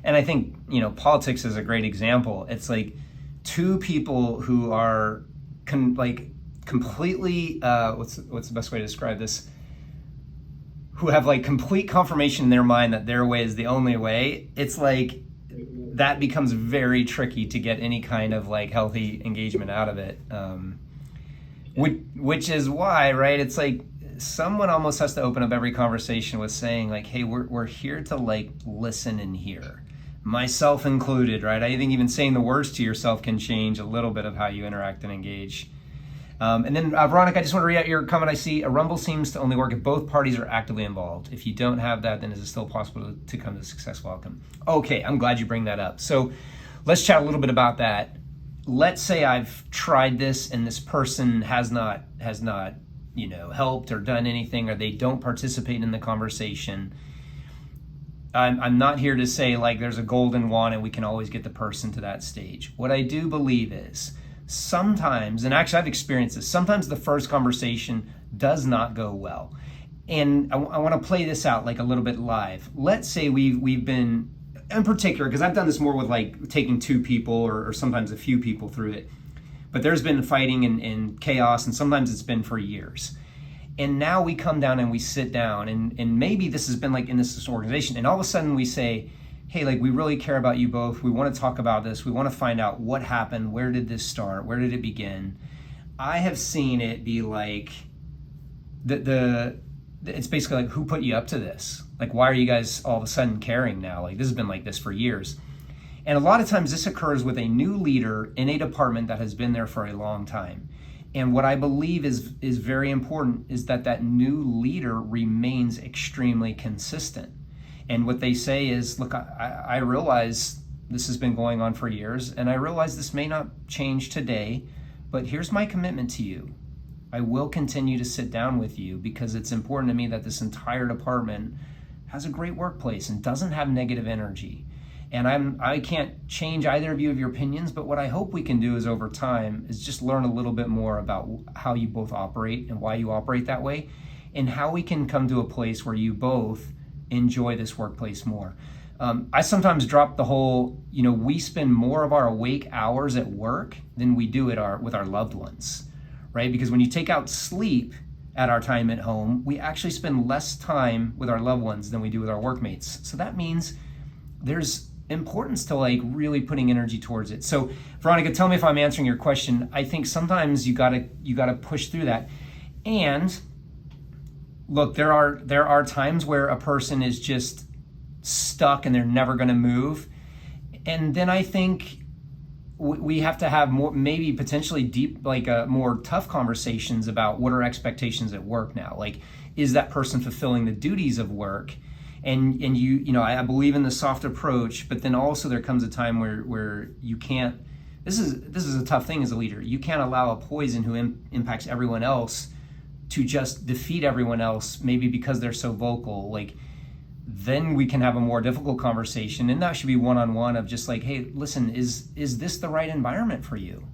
and I think, politics is a great example. It's like two people who are completely, what's the best way to describe this? Who have like complete confirmation in their mind that their way is the only way. It's like, that becomes very tricky to get any kind of like healthy engagement out of it. Which is why, right? It's like someone almost has to open up every conversation with saying like, hey, we're here to like listen and hear, myself included, right? I think even saying the words to yourself can change a little bit of how you interact and engage. And then Veronica, I just want to read out your comment. I see a rumble seems to only work if both parties are actively involved. If you don't have that, then is it still possible to come to a successful outcome? Okay, I'm glad you bring that up. So let's chat a little bit about that. Let's say I've tried this and this person has not helped or done anything, or they don't participate in the conversation. I'm not here to say like there's a golden wand and we can always get the person to that stage. What I do believe is sometimes, and actually I've experienced this, sometimes the first conversation does not go well. And I want to play this out like a little bit live. Let's say we've been, in particular, because I've done this more with like taking two people or sometimes a few people through it, but there's been fighting and chaos, and sometimes it's been for years. And now we come down and we sit down, and maybe this has been like in this organization, and all of a sudden we say, hey, like we really care about you both. We want to talk about this. We want to find out what happened. Where did this start? Where did it begin? I have seen it be like the it's basically like, who put you up to this? Like, why are you guys all of a sudden caring now? Like, this has been like this for years. And a lot of times this occurs with a new leader in a department that has been there for a long time. And what I believe is very important is that new leader remains extremely consistent. And what they say is, look, I realize this has been going on for years, and I realize this may not change today, but here's my commitment to you. I will continue to sit down with you because it's important to me that this entire department has a great workplace and doesn't have negative energy. And I can't change either of your opinions, but what I hope we can do is over time is just learn a little bit more about how you both operate and why you operate that way, and how we can come to a place where you both enjoy this workplace more. I sometimes drop the whole, we spend more of our awake hours at work than we do with our loved ones, right? Because when you take out sleep at our time at home, we actually spend less time with our loved ones than we do with our workmates. So that means there's importance to like really putting energy towards it. So Veronica, tell me if I'm answering your question. I think sometimes you gotta push through that. And look, there are times where a person is just stuck and they're never gonna move. And then I think we have to have more, maybe potentially deep, like more tough conversations about what are expectations at work now. Like, is that person fulfilling the duties of work? And I believe in the soft approach, but then also there comes a time where you can't. This is a tough thing as a leader. You can't allow a poison who impacts everyone else to just defeat everyone else, maybe because they're so vocal. Like, then we can have a more difficult conversation, and that should be one-on-one of just like, hey, listen, is this the right environment for you?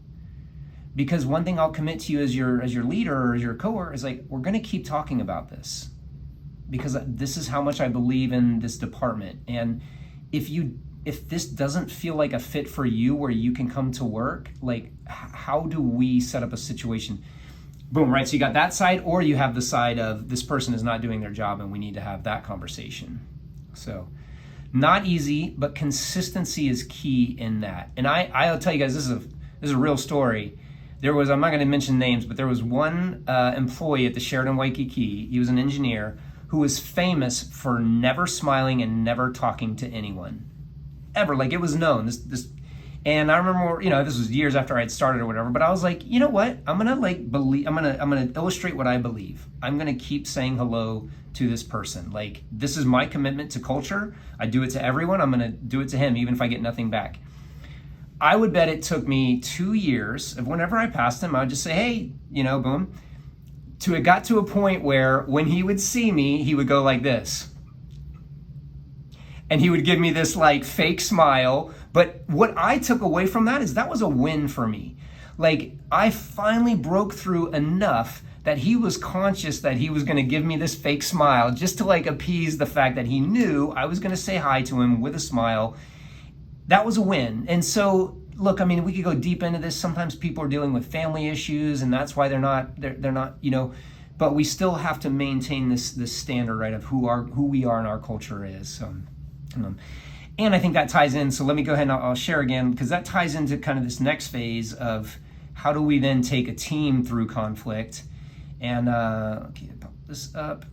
Because one thing I'll commit to you as your leader or as your coworker is like, we're going to keep talking about this, because this is how much I believe in this department. And if this doesn't feel like a fit for you where you can come to work, like, how do we set up a situation? Boom, right? So you got that side, or you have the side of this person is not doing their job and we need to have that conversation. So not easy, but consistency is key in that. And I'll tell you guys, this is a real story. I'm not going to mention names, but there was one employee at the Sheraton Waikiki. He was an engineer who was famous for never smiling and never talking to anyone, ever. Like, it was known. And I remember, this was years after I had started or whatever, but I was like, you know what? I'm gonna illustrate what I believe. I'm gonna keep saying hello to this person. Like, this is my commitment to culture. I do it to everyone. I'm gonna do it to him, even if I get nothing back. I would bet it took me 2 years of whenever I passed him, I would just say, hey, boom. It got to a point where when he would see me, he would go like this. And he would give me this like fake smile. But what I took away from that is that was a win for me. Like, I finally broke through enough that he was conscious that he was going to give me this fake smile just to like appease the fact that he knew I was going to say hi to him with a smile. That was a win. And so, look, I mean, we could go deep into this. Sometimes people are dealing with family issues, and that's why they're not, but we still have to maintain this standard, right, of who we are and our culture is. So, and I think that ties in. So let me go ahead and I'll share again, because that ties into kind of this next phase of how do we then take a team through conflict. And okay, pop this up.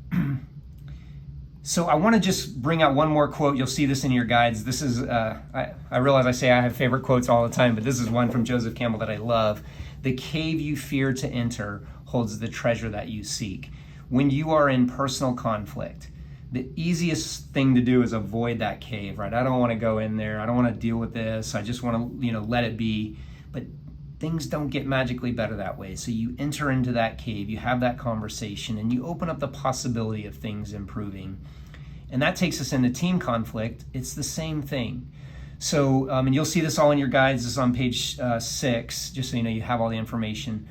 So I want to just bring out one more quote. You'll see this in your guides. This is, I realize I say I have favorite quotes all the time, but this is one from Joseph Campbell that I love. The cave you fear to enter holds the treasure that you seek. When you are in personal conflict, the easiest thing to do is avoid that cave, right? I don't want to go in there. I don't want to deal with this. I just want to, let it be. But things don't get magically better that way. So you enter into that cave, you have that conversation, and you open up the possibility of things improving. And that takes us into team conflict. It's the same thing. So, and you'll see this all in your guides. This is on page 6, just so you have all the information.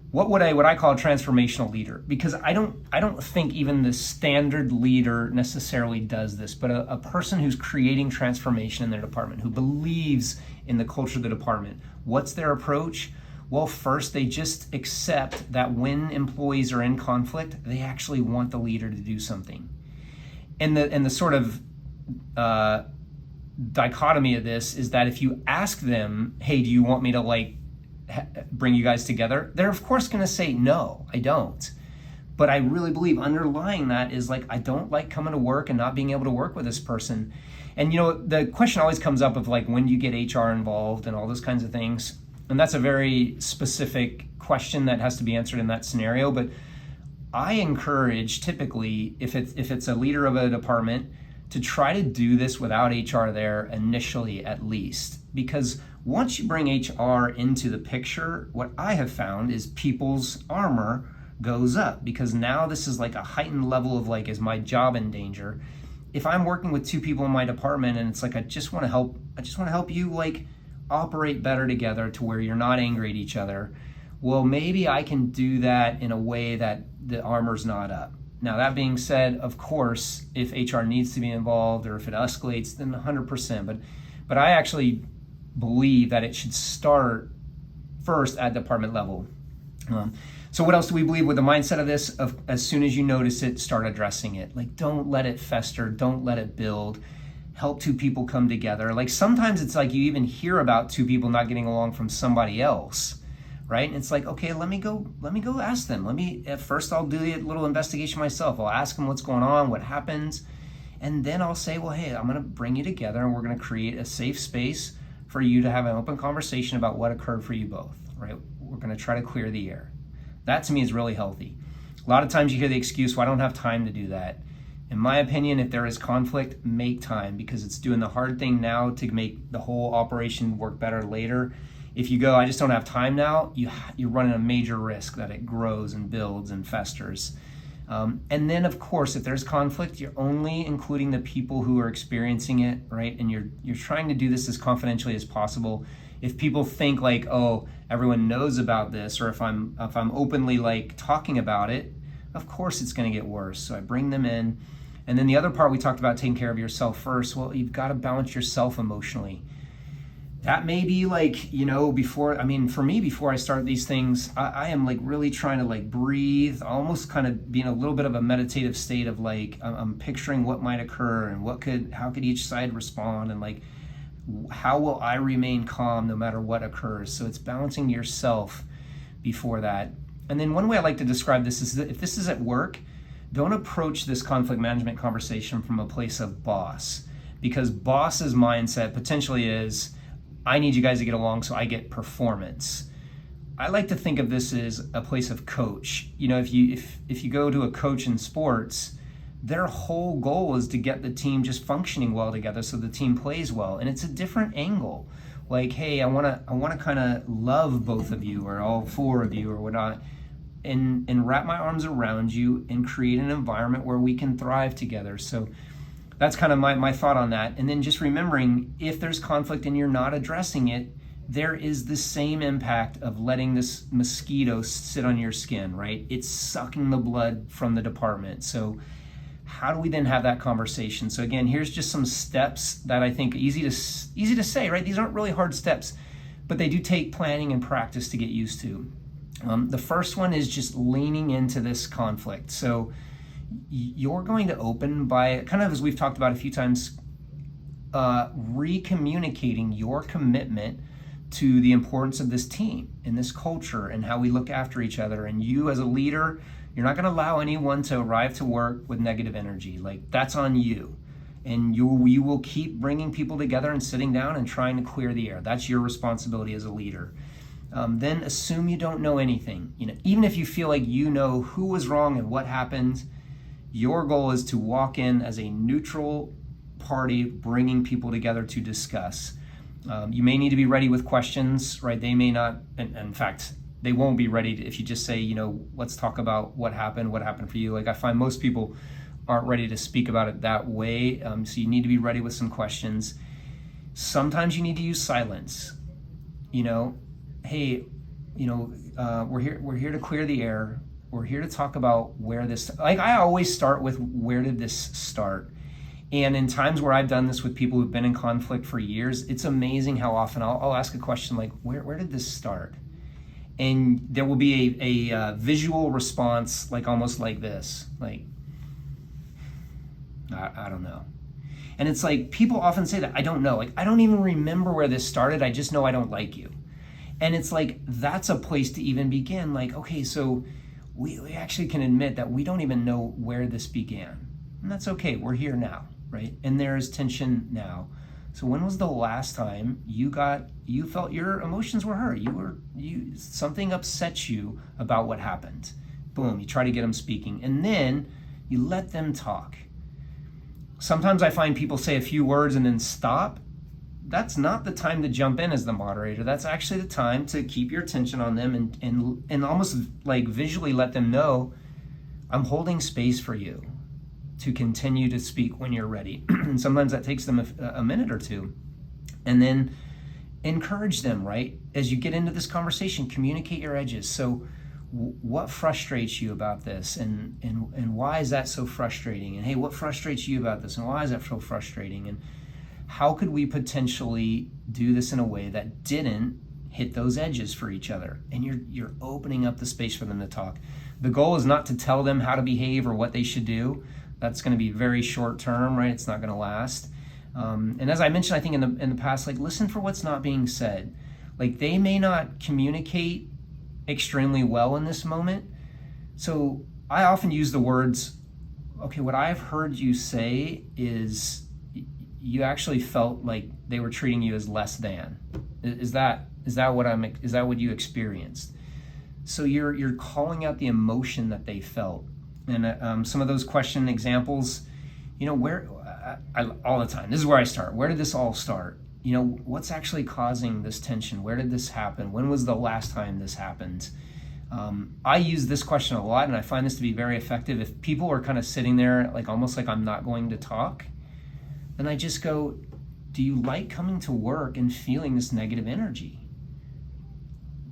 What I call a transformational leader, because I don't think even the standard leader necessarily does this, but a person who's creating transformation in their department, who believes in the culture of the department. What's their approach? Well, first, they just accept that when employees are in conflict, they actually want the leader to do something. And the sort of dichotomy of this is that if you ask them, hey, do you want me to bring you guys together? They're of course going to say, no, I don't. But I really believe underlying that is like, I don't like coming to work and not being able to work with this person. And the question always comes up of like, when do you get HR involved and all those kinds of things? And that's a very specific question that has to be answered in that scenario. But I encourage typically, if it's a leader of a department, to try to do this without HR there initially at least. Because once you bring HR into the picture, what I have found is people's armor goes up, because now this is like a heightened level of like, is my job in danger? If I'm working with 2 people in my department and it's like, I just want to help you like operate better together to where you're not angry at each other. Well, maybe I can do that in a way that the armor's not up. Now, that being said, of course, if HR needs to be involved or if it escalates, then 100%. But I actually believe that it should start first at department level. So what else do we believe with the mindset of this? Of as soon as you notice it, start addressing it. Like, don't let it fester. Don't let it build. Help 2 people come together. Like, sometimes it's like you even hear about 2 people not getting along from somebody else, right? And it's like, okay, let me go ask them. At first I'll do a little investigation myself. I'll ask them what's going on, what happens. And then I'll say, well, hey, I'm going to bring you together and we're going to create a safe space for you to have an open conversation about what occurred for you both, right? We're going to try to clear the air. That to me is really healthy. A lot of times you hear the excuse, well, I don't have time to do that. In my opinion, if there is conflict, make time, because it's doing the hard thing now to make the whole operation work better later. If you go, I just don't have time now, you're running a major risk that it grows and builds and festers. And then, of course, if there's conflict, you're only including the people who are experiencing it, right? And you're trying to do this as confidentially as possible. If people think like, oh, everyone knows about this, or if I'm openly like talking about it, of course it's going to get worse. So I bring them in. And then the other part we talked about, taking care of yourself first. Well, you've got to balance yourself emotionally. That may be like, for me, before I start these things, I am like really trying to like breathe, almost kind of being a little bit of a meditative state of like, I'm picturing what might occur and how could each side respond, and like, how will I remain calm no matter what occurs? So it's balancing yourself before that. And then one way I like to describe this is that if this is at work, don't approach this conflict management conversation from a place of boss, because boss's mindset potentially is, I need you guys to get along so I get performance. I like to think of this as a place of coach. If you go to a coach in sports, their whole goal is to get the team just functioning well together so the team plays well. And it's a different angle. Like, hey, I want to kind of love both of you, or all 4 of you, or whatnot, and wrap my arms around you and create an environment where we can thrive together. So that's kind of my thought on that. And then just remembering, if there's conflict and you're not addressing it, there is the same impact of letting this mosquito sit on your skin, right? It's sucking the blood from the department. So how do we then have that conversation? So again, here's just some steps that I think easy to say, right? These aren't really hard steps, but they do take planning and practice to get used to. The first one is just leaning into this conflict. So you're going to open by, kind of as we've talked about a few times, recommunicating your commitment to the importance of this team and this culture and how we look after each other. And you as a leader, you're not going to allow anyone to arrive to work with negative energy. Like, that's on you. And you will keep bringing people together and sitting down and trying to clear the air. That's your responsibility as a leader. Then assume you don't know anything. Even if you feel like you know who was wrong and what happened, your goal is to walk in as a neutral party, bringing people together to discuss. You may need to be ready with questions, right? They may not, and in fact, they won't be ready if you just say, let's talk about what happened for you. Like, I find most people aren't ready to speak about it that way. So you need to be ready with some questions. Sometimes you need to use silence. Hey, we're here to clear the air. We're here to talk about where this, like, I always start with, where did this start? And in times where I've done this with people who've been in conflict for years, it's amazing how often I'll ask a question like, where did this start? And there will be a visual response, like almost like this, like, I don't know. And it's like, people often say that, I don't know. Like, I don't even remember where this started. I just know I don't like you. And it's like, that's a place to even begin. Like, okay, so we actually can admit that we don't even know where this began. And that's okay, we're here now, right? And there is tension now. So when was the last time you felt your emotions were hurt? Something upset you about what happened. Boom, you try to get them speaking. And then you let them talk. Sometimes I find people say a few words and then stop. That's not the time to jump in as the moderator. That's actually the time to keep your attention on them and almost like visually let them know, I'm holding space for you to continue to speak when you're ready. And sometimes that takes them a minute or two. And then encourage them, right? As you get into this conversation, communicate your edges. So what frustrates you about this, and why is that so frustrating? And hey, what frustrates you about this, and why is that so frustrating? And how could we potentially do this in a way that didn't hit those edges for each other? And you're opening up the space for them to talk. The goal is not to tell them how to behave or what they should do. That's going to be very short term, right? It's not going to last. And as I mentioned, I think in the past, like, listen for what's not being said. Like, they may not communicate extremely well in this moment. So I often use the words, okay, what I've heard you say is you actually felt like they were treating you as less than. Is that what you experienced? So you're calling out the emotion that they felt. And some of those question examples, where all the time, this is where I start. Where did this all start? What's actually causing this tension? Where did this happen? When was the last time this happened? I use this question a lot, and I find this to be very effective. If people are kind of sitting there, like almost like I'm not going to talk, then I just go, do you like coming to work and feeling this negative energy?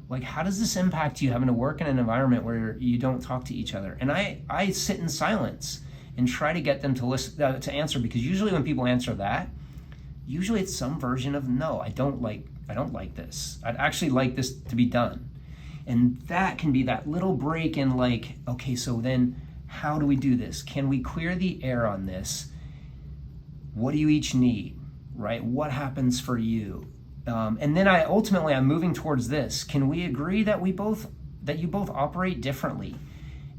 Like, how does this impact you having to work in an environment where you don't talk to each other? And I sit in silence and try to get them to listen, to answer, because usually when people answer that, usually it's some version of, no, I don't like this. I'd actually like this to be done. And that can be that little break in, like, okay, so then how do we do this? Can we clear the air on this? What do you each need, right? What happens for you? And then I'm moving towards this. Can we agree that you both operate differently,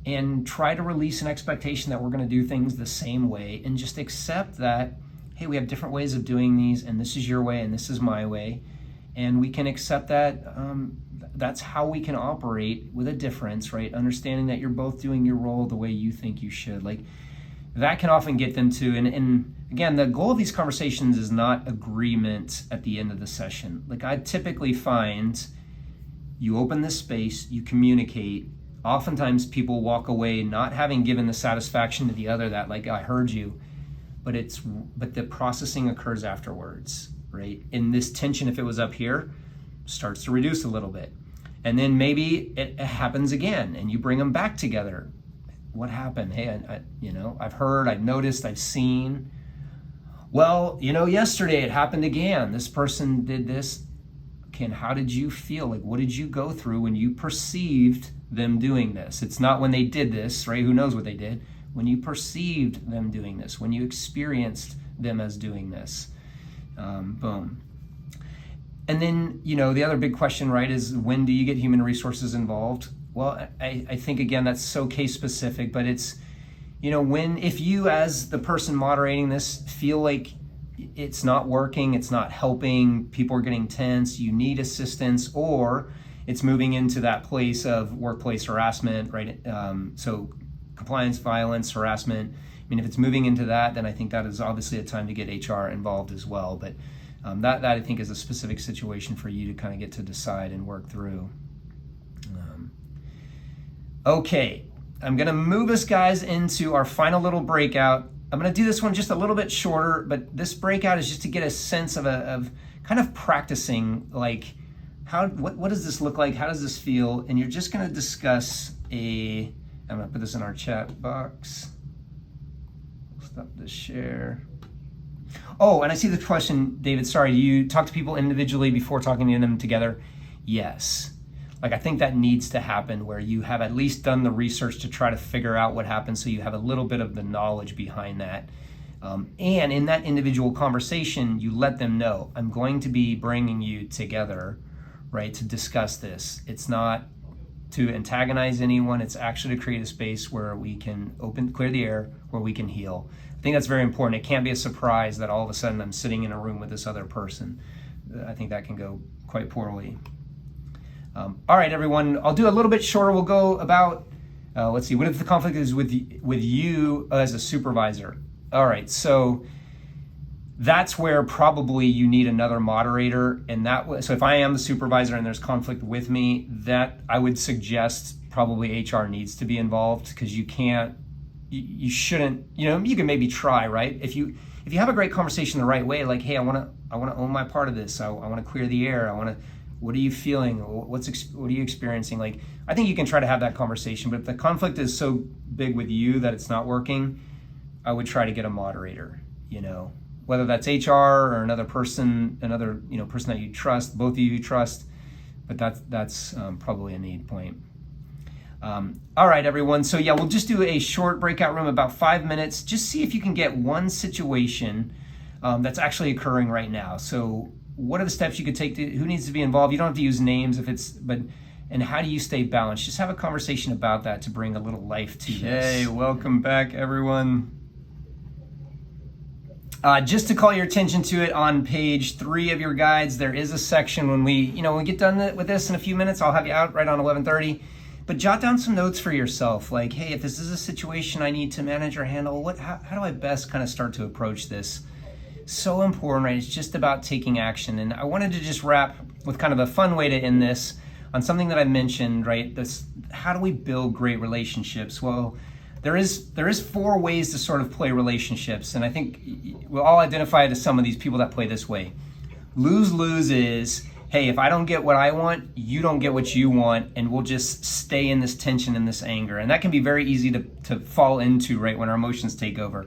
and try to release an expectation that we're going to do things the same way, and just accept that, hey, we have different ways of doing these, and this is your way and this is my way, and we can accept that that's how we can operate with a difference, right? Understanding that you're both doing your role the way you think you should. Like, that can often get them to, and again, the goal of these conversations is not agreement at the end of the session. Like, I typically find you open this space, you communicate. Oftentimes people walk away not having given the satisfaction to the other that, like, I heard you, but the processing occurs afterwards, right? And this tension, if it was up here, starts to reduce a little bit. And then maybe it happens again and you bring them back together. What happened? Hey, I've heard, I've noticed, I've seen. Well, yesterday it happened again. This person did this. Okay, and how did you feel? Like, what did you go through when you perceived them doing this? It's not when they did this, right? Who knows what they did? When you perceived them doing this, when you experienced them as doing this. Boom. And then, the other big question, right, is when do you get human resources involved? Well, I think, again, that's so case specific, but it's, if you as the person moderating this feel like it's not working, it's not helping, people are getting tense, you need assistance, or it's moving into that place of workplace harassment, right? So compliance, violence, harassment. I mean, if it's moving into that, then I think that is obviously a time to get HR involved as well. But that I think is a specific situation for you to kind of get to decide and work through. Okay, I'm gonna move us, guys, into our final little breakout. I'm gonna do this one just a little bit shorter, but this breakout is just to get a sense of kind of practicing, like, what does this look like? How does this feel? And you're just gonna discuss I'm gonna put this in our chat box. Stop this share. Oh, and I see the question, David, sorry, do you talk to people individually before talking to them together? Yes. Like, I think that needs to happen where you have at least done the research to try to figure out what happened, so you have a little bit of the knowledge behind that. And in that individual conversation, you let them know, I'm going to be bringing you together, right, to discuss this. It's not to antagonize anyone. It's actually to create a space where we can clear the air, where we can heal. I think that's very important. It can't be a surprise that all of a sudden I'm sitting in a room with this other person. I think that can go quite poorly. All right, everyone, I'll do a little bit shorter. We'll go about, let's see, what if the conflict is with you as a supervisor? All right, so that's where probably you need another moderator. And so if I am the supervisor and there's conflict with me, that I would suggest probably HR needs to be involved, because you shouldn't, you can maybe try, right? If you have a great conversation the right way, like, hey, I want to own my part of this. I want to clear the air. What are you feeling? What are you experiencing? Like, I think you can try to have that conversation, but if the conflict is so big with you that it's not working, I would try to get a moderator, whether that's HR or another person that you trust, both of you trust, but that's probably a need point. All right, everyone. So yeah, we'll just do a short breakout room, about 5 minutes. Just see if you can get one situation that's actually occurring right now. So what are the steps you could take who needs to be involved? You don't have to use names and how do you stay balanced? Just have a conversation about that to bring a little life to this. Hey, welcome back, everyone. Just to call your attention to it, on page 3 of your guides, there is a section when we get done with this in a few minutes, I'll have you out right on 11:30. But jot down some notes for yourself, like, hey, if this is a situation I need to manage or handle, how do I best kind of start to approach this? So important, right? It's just about taking action. And I wanted to just wrap with kind of a fun way to end this on something that I mentioned, right? How do we build great relationships? Well, there is 4 ways to sort of play relationships, and I think we'll all identify to some of these people that play this way. Lose-lose is, hey, if I don't get what I want, you don't get what you want, and we'll just stay in this tension and this anger. And that can be very easy to fall into, right, when our emotions take over.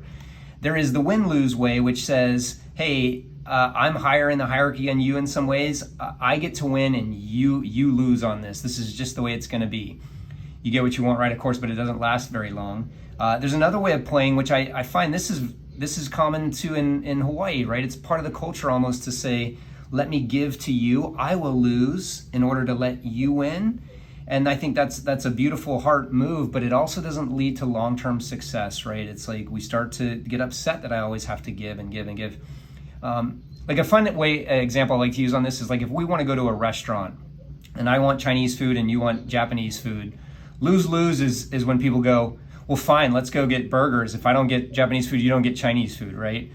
There is the win-lose way, which says, hey, I'm higher in the hierarchy than you in some ways. I get to win and you lose on this. This is just the way it's going to be. You get what you want, right, of course, but it doesn't last very long. There's another way of playing, which I find this is common too in Hawaii, right? It's part of the culture almost to say, let me give to you, I will lose in order to let you win. And I think that's a beautiful heart move, but it also doesn't lead to long-term success, right? It's like we start to get upset that I always have to give and give and give. Like a fun example I like to use on this is, like, if we want to go to a restaurant and I want Chinese food and you want Japanese food, lose-lose is when people go, well, fine, let's go get burgers. If I don't get Japanese food, you don't get Chinese food, right?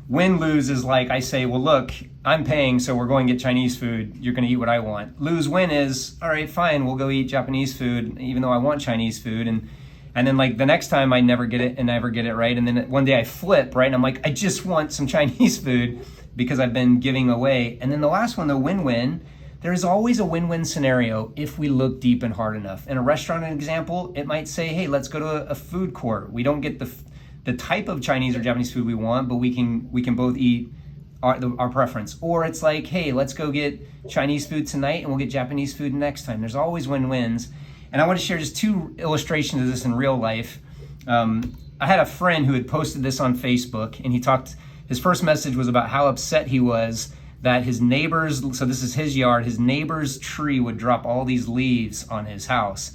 Win-lose is like I say, well, look, I'm paying, so we're going to get Chinese food. You're going to eat what I want. Lose-win is, all right, fine, we'll go eat Japanese food, even though I want Chinese food. And then, like, the next time I never get it and never get it right. And then one day I flip, right? And I'm like, I just want some Chinese food because I've been giving away. And then the last one, the win-win, there is always a win-win scenario if we look deep and hard enough. In a restaurant, an example, it might say, hey, let's go to a food court. We don't get the type of Chinese or Japanese food we want, but we can both eat our preference. Or it's like, hey, let's go get Chinese food tonight and we'll get Japanese food next time. There's always win-wins. And I want to share just 2 illustrations of this in real life. I had a friend who had posted this on Facebook, and his first message was about how upset he was that his neighbors, so this is his yard, his neighbor's tree would drop all these leaves on his house.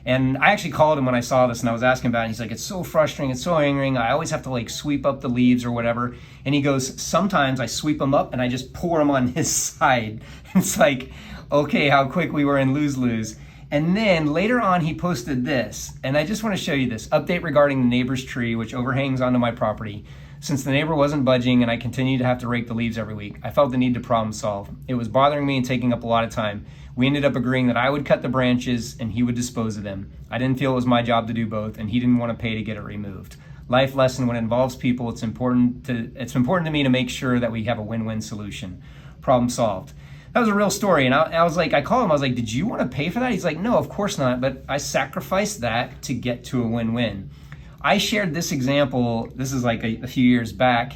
And I actually called him when I saw this and I was asking about it. And he's like, it's so frustrating, it's so angering. I always have to like sweep up the leaves or whatever. And he goes, sometimes I sweep them up and I just pour them on his side. It's like, okay, how quick we were in lose-lose. And then later on, he posted this, and I just want to show you this. Update regarding the neighbor's tree, which overhangs onto my property. Since the neighbor wasn't budging and I continued to have to rake the leaves every week, I felt the need to problem solve. It was bothering me and taking up a lot of time. We ended up agreeing that I would cut the branches and he would dispose of them. I didn't feel it was my job to do both, and he didn't want to pay to get it removed. Life lesson: when it involves people, it's important to me to make sure that we have a win-win solution. Problem solved. That was a real story. And I was like, I called him, I was like, did you want to pay for that? He's like, no, of course not. But I sacrificed that to get to a win-win. I shared this example, this is like a few years back,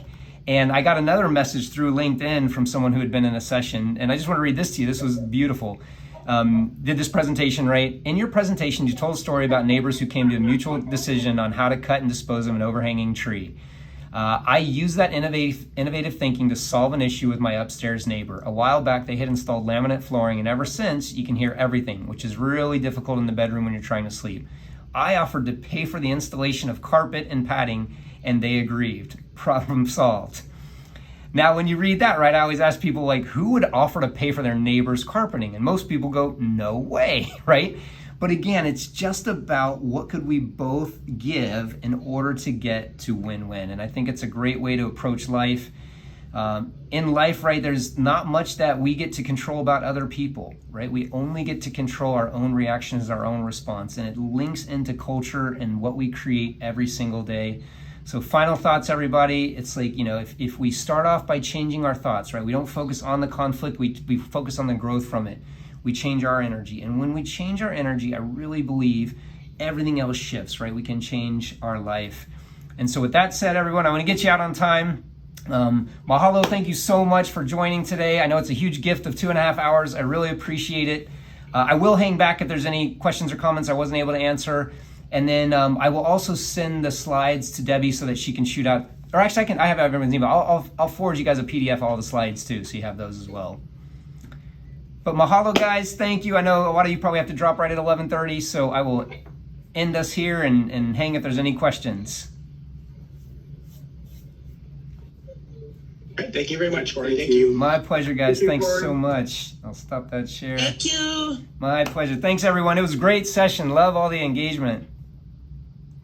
and I got another message through LinkedIn from someone who had been in a session. And I just want to read this to you. This was beautiful. Did this presentation, right? In your presentation, you told a story about neighbors who came to a mutual decision on how to cut and dispose of an overhanging tree. I use that innovative thinking to solve an issue with my upstairs neighbor. A while back, they had installed laminate flooring, and ever since, you can hear everything, which is really difficult in the bedroom when you're trying to sleep. I offered to pay for the installation of carpet and padding, and they agreed. Problem solved. Now, when you read that, right, I always ask people, like, who would offer to pay for their neighbor's carpeting? And most people go, no way, right? But again, it's just about what could we both give in order to get to win-win. And I think it's a great way to approach life. In life, right, there's not much that we get to control about other people, right? We only get to control our own reactions, our own response. And it links into culture and what we create every single day. So final thoughts, everybody. It's like, if we start off by changing our thoughts, right? We don't focus on the conflict, we focus on the growth from it. We change our energy. And when we change our energy, I really believe everything else shifts, right? We can change our life. And so with that said, everyone, I want to get you out on time. Mahalo, thank you so much for joining today. I know it's a huge gift of 2.5 hours. I really appreciate it. I will hang back if there's any questions or comments I wasn't able to answer. And then I will also send the slides to Debbie so that she can shoot out, or actually I have everyone's email. I'll forward you guys a PDF of all the slides too, so you have those as well. But mahalo, guys, thank you. I know a lot of you probably have to drop right at 11:30, so I will end us here and hang if there's any questions. All right, thank you very much, Corey. Thank you. My pleasure, guys. Thank you, Thanks Corey. so much. I'll stop that share. Thank you. My pleasure. Thanks, everyone. It was a great session. Love all the engagement.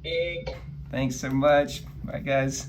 Big. Thanks so much. Bye, guys.